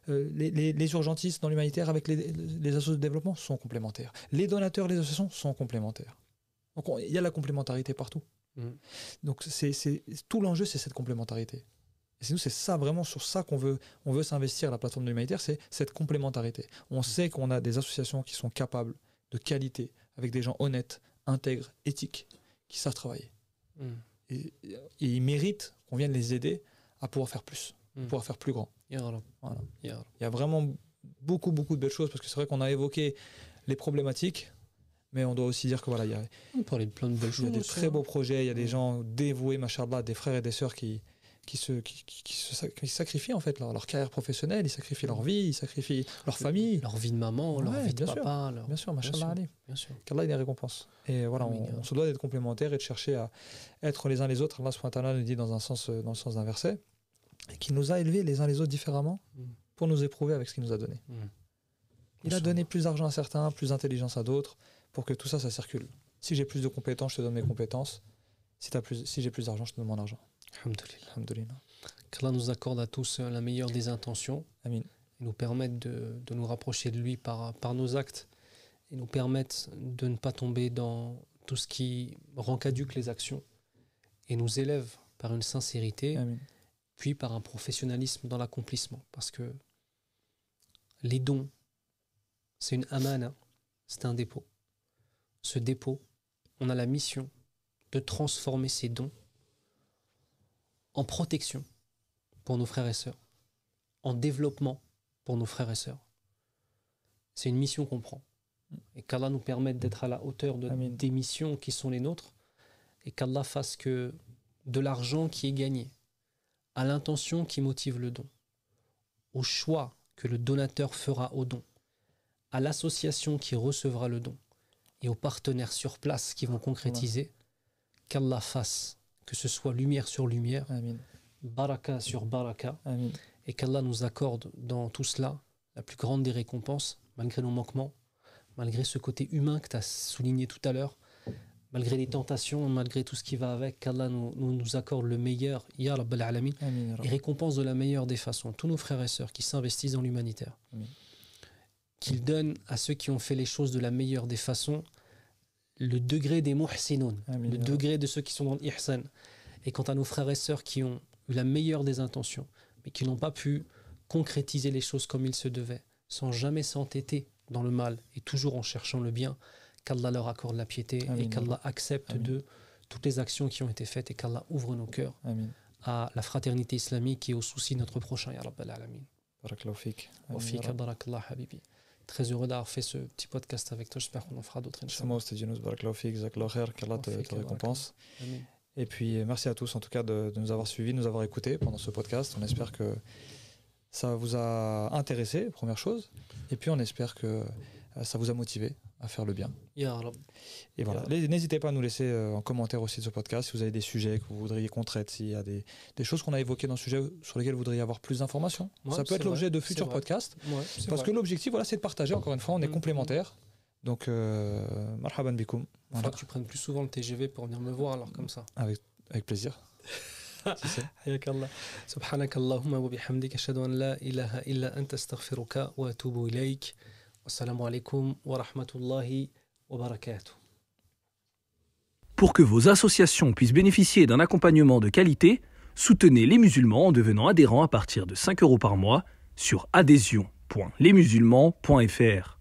[SPEAKER 3] Les urgentistes dans l'humanitaire avec les associations de développement sont complémentaires. Les donateurs, les associations sont complémentaires. Donc il y a la complémentarité partout. Donc tout l'enjeu, c'est cette complémentarité. Et c'est ça vraiment sur ça qu'on veut s'investir à la plateforme de l'humanitaire, c'est cette complémentarité. On sait qu'on a des associations qui sont capables de qualité, avec des gens honnêtes, intègres, éthiques, qui savent travailler. Et ils méritent qu'on vienne les aider à pouvoir faire plus, à pouvoir faire plus grand. Voilà. Il y a vraiment beaucoup de belles choses, parce que c'est vrai qu'on a évoqué les problématiques, mais on doit aussi dire que voilà,
[SPEAKER 2] on parlait de plein de belles choses.
[SPEAKER 3] Il y a des très beaux projets, il y a des gens dévoués, machallah, des frères et des sœurs qui sacrifient en fait leur carrière professionnelle, ils sacrifient leur vie, ils sacrifient leur famille,
[SPEAKER 2] leur vie de maman, leur vie de papa.
[SPEAKER 3] Bien sûr, machallah.
[SPEAKER 2] Bien sûr.
[SPEAKER 3] Qu'Allah ait des récompenses. Et voilà, on se doit d'être complémentaires et de chercher à être les uns les autres. Allah subhanahu wa ta'ala nous dit dans le sens d'un verset, qu'il nous a élevés les uns les autres différemment pour nous éprouver avec ce qu'il nous a donné. Il a donné plus d'argent à certains, plus d'intelligence à d'autres, pour que tout ça circule. Si j'ai plus de compétences, je te donne mes compétences. Si j'ai plus d'argent, je te donne mon argent.
[SPEAKER 2] Alhamdulillah. Qu'Allah nous accorde à tous la meilleure des intentions.
[SPEAKER 3] Amin.
[SPEAKER 2] Et nous permette de nous rapprocher de lui par nos actes et nous permette de ne pas tomber dans tout ce qui rend caduque les actions et nous élève par une sincérité,
[SPEAKER 3] Amin.
[SPEAKER 2] Puis par un professionnalisme dans l'accomplissement. Parce que les dons, c'est une amana, c'est un dépôt. Ce dépôt, on a la mission de transformer ces dons en protection pour nos frères et sœurs, en développement pour nos frères et sœurs. C'est une mission qu'on prend. Et qu'Allah nous permette d'être à la hauteur des missions qui sont les nôtres, et qu'Allah fasse que de l'argent qui est gagné, à l'intention qui motive le don, au choix que le donateur fera au don, à l'association qui recevra le don, et aux partenaires sur place qui vont concrétiser, qu'Allah fasse que ce soit lumière sur lumière,
[SPEAKER 3] Amin.
[SPEAKER 2] Baraka sur baraka,
[SPEAKER 3] Amin.
[SPEAKER 2] Et qu'Allah nous accorde dans tout cela la plus grande des récompenses, malgré nos manquements, malgré ce côté humain que tu as souligné tout à l'heure, malgré les tentations, malgré tout ce qui va avec, qu'Allah nous accorde le meilleur, Ya Rabbal Alamin, et récompense de la meilleure des façons tous nos frères et sœurs qui s'investissent dans l'humanitaire.
[SPEAKER 3] Amin.
[SPEAKER 2] Qu'il donne à ceux qui ont fait les choses de la meilleure des façons le degré des muhsinoun, le degré de ceux qui sont dans l'ihsan. Et quant à nos frères et sœurs qui ont eu la meilleure des intentions, mais qui n'ont pas pu concrétiser les choses comme il se devait, sans jamais s'entêter dans le mal et toujours en cherchant le bien, qu'Allah leur accorde la piété. Amin. Et qu'Allah accepte
[SPEAKER 3] Amin.
[SPEAKER 2] de toutes les actions qui ont été faites et qu'Allah ouvre nos cœurs à la fraternité islamique et au souci de notre prochain, Ya Rabbal Alamin.
[SPEAKER 3] Barakallahu fik.
[SPEAKER 2] Wa fika barakallah habibi. Très heureux d'avoir fait ce petit podcast avec toi. J'espère qu'on en fera d'autres.
[SPEAKER 3] C'est moi, c'était Younous. Barakallahu fik, jazakallahu khair, qu'Allah te récompense.
[SPEAKER 2] Amin.
[SPEAKER 3] Et puis merci à tous en tout cas de nous avoir suivis, de nous avoir écoutés pendant ce podcast. On espère que ça vous a intéressé, première chose. Et puis on espère que ça vous a motivé à faire le bien.
[SPEAKER 2] Ya Rab.
[SPEAKER 3] Et voilà. N'hésitez pas à nous laisser en commentaire aussi de ce podcast si vous avez des sujets que vous voudriez qu'on traite, s'il y a des choses qu'on a évoquées dans ce sujet sur lesquelles vous voudriez avoir plus d'informations.
[SPEAKER 2] Ouais,
[SPEAKER 3] ça peut être l'objet de futurs podcasts.
[SPEAKER 2] Ouais,
[SPEAKER 3] parce que l'objectif, voilà, c'est de partager. Encore une fois, on est complémentaires. Donc, marhaban bikoum.
[SPEAKER 2] Il faudra que tu prennes plus souvent le TGV pour venir me voir, alors comme ça.
[SPEAKER 3] Avec plaisir.
[SPEAKER 2] حياك الله سبحانك اللهم وبحمدك أشهد أن لا إله إلا أنت أستغفرك وأتوب إليك والسلام عليكم ورحمة الله وبركاته.
[SPEAKER 4] Pour que vos associations puissent bénéficier d'un accompagnement de qualité, soutenez les musulmans en devenant adhérent à partir de 5 € par mois sur adhésion.lesmusulmans.fr.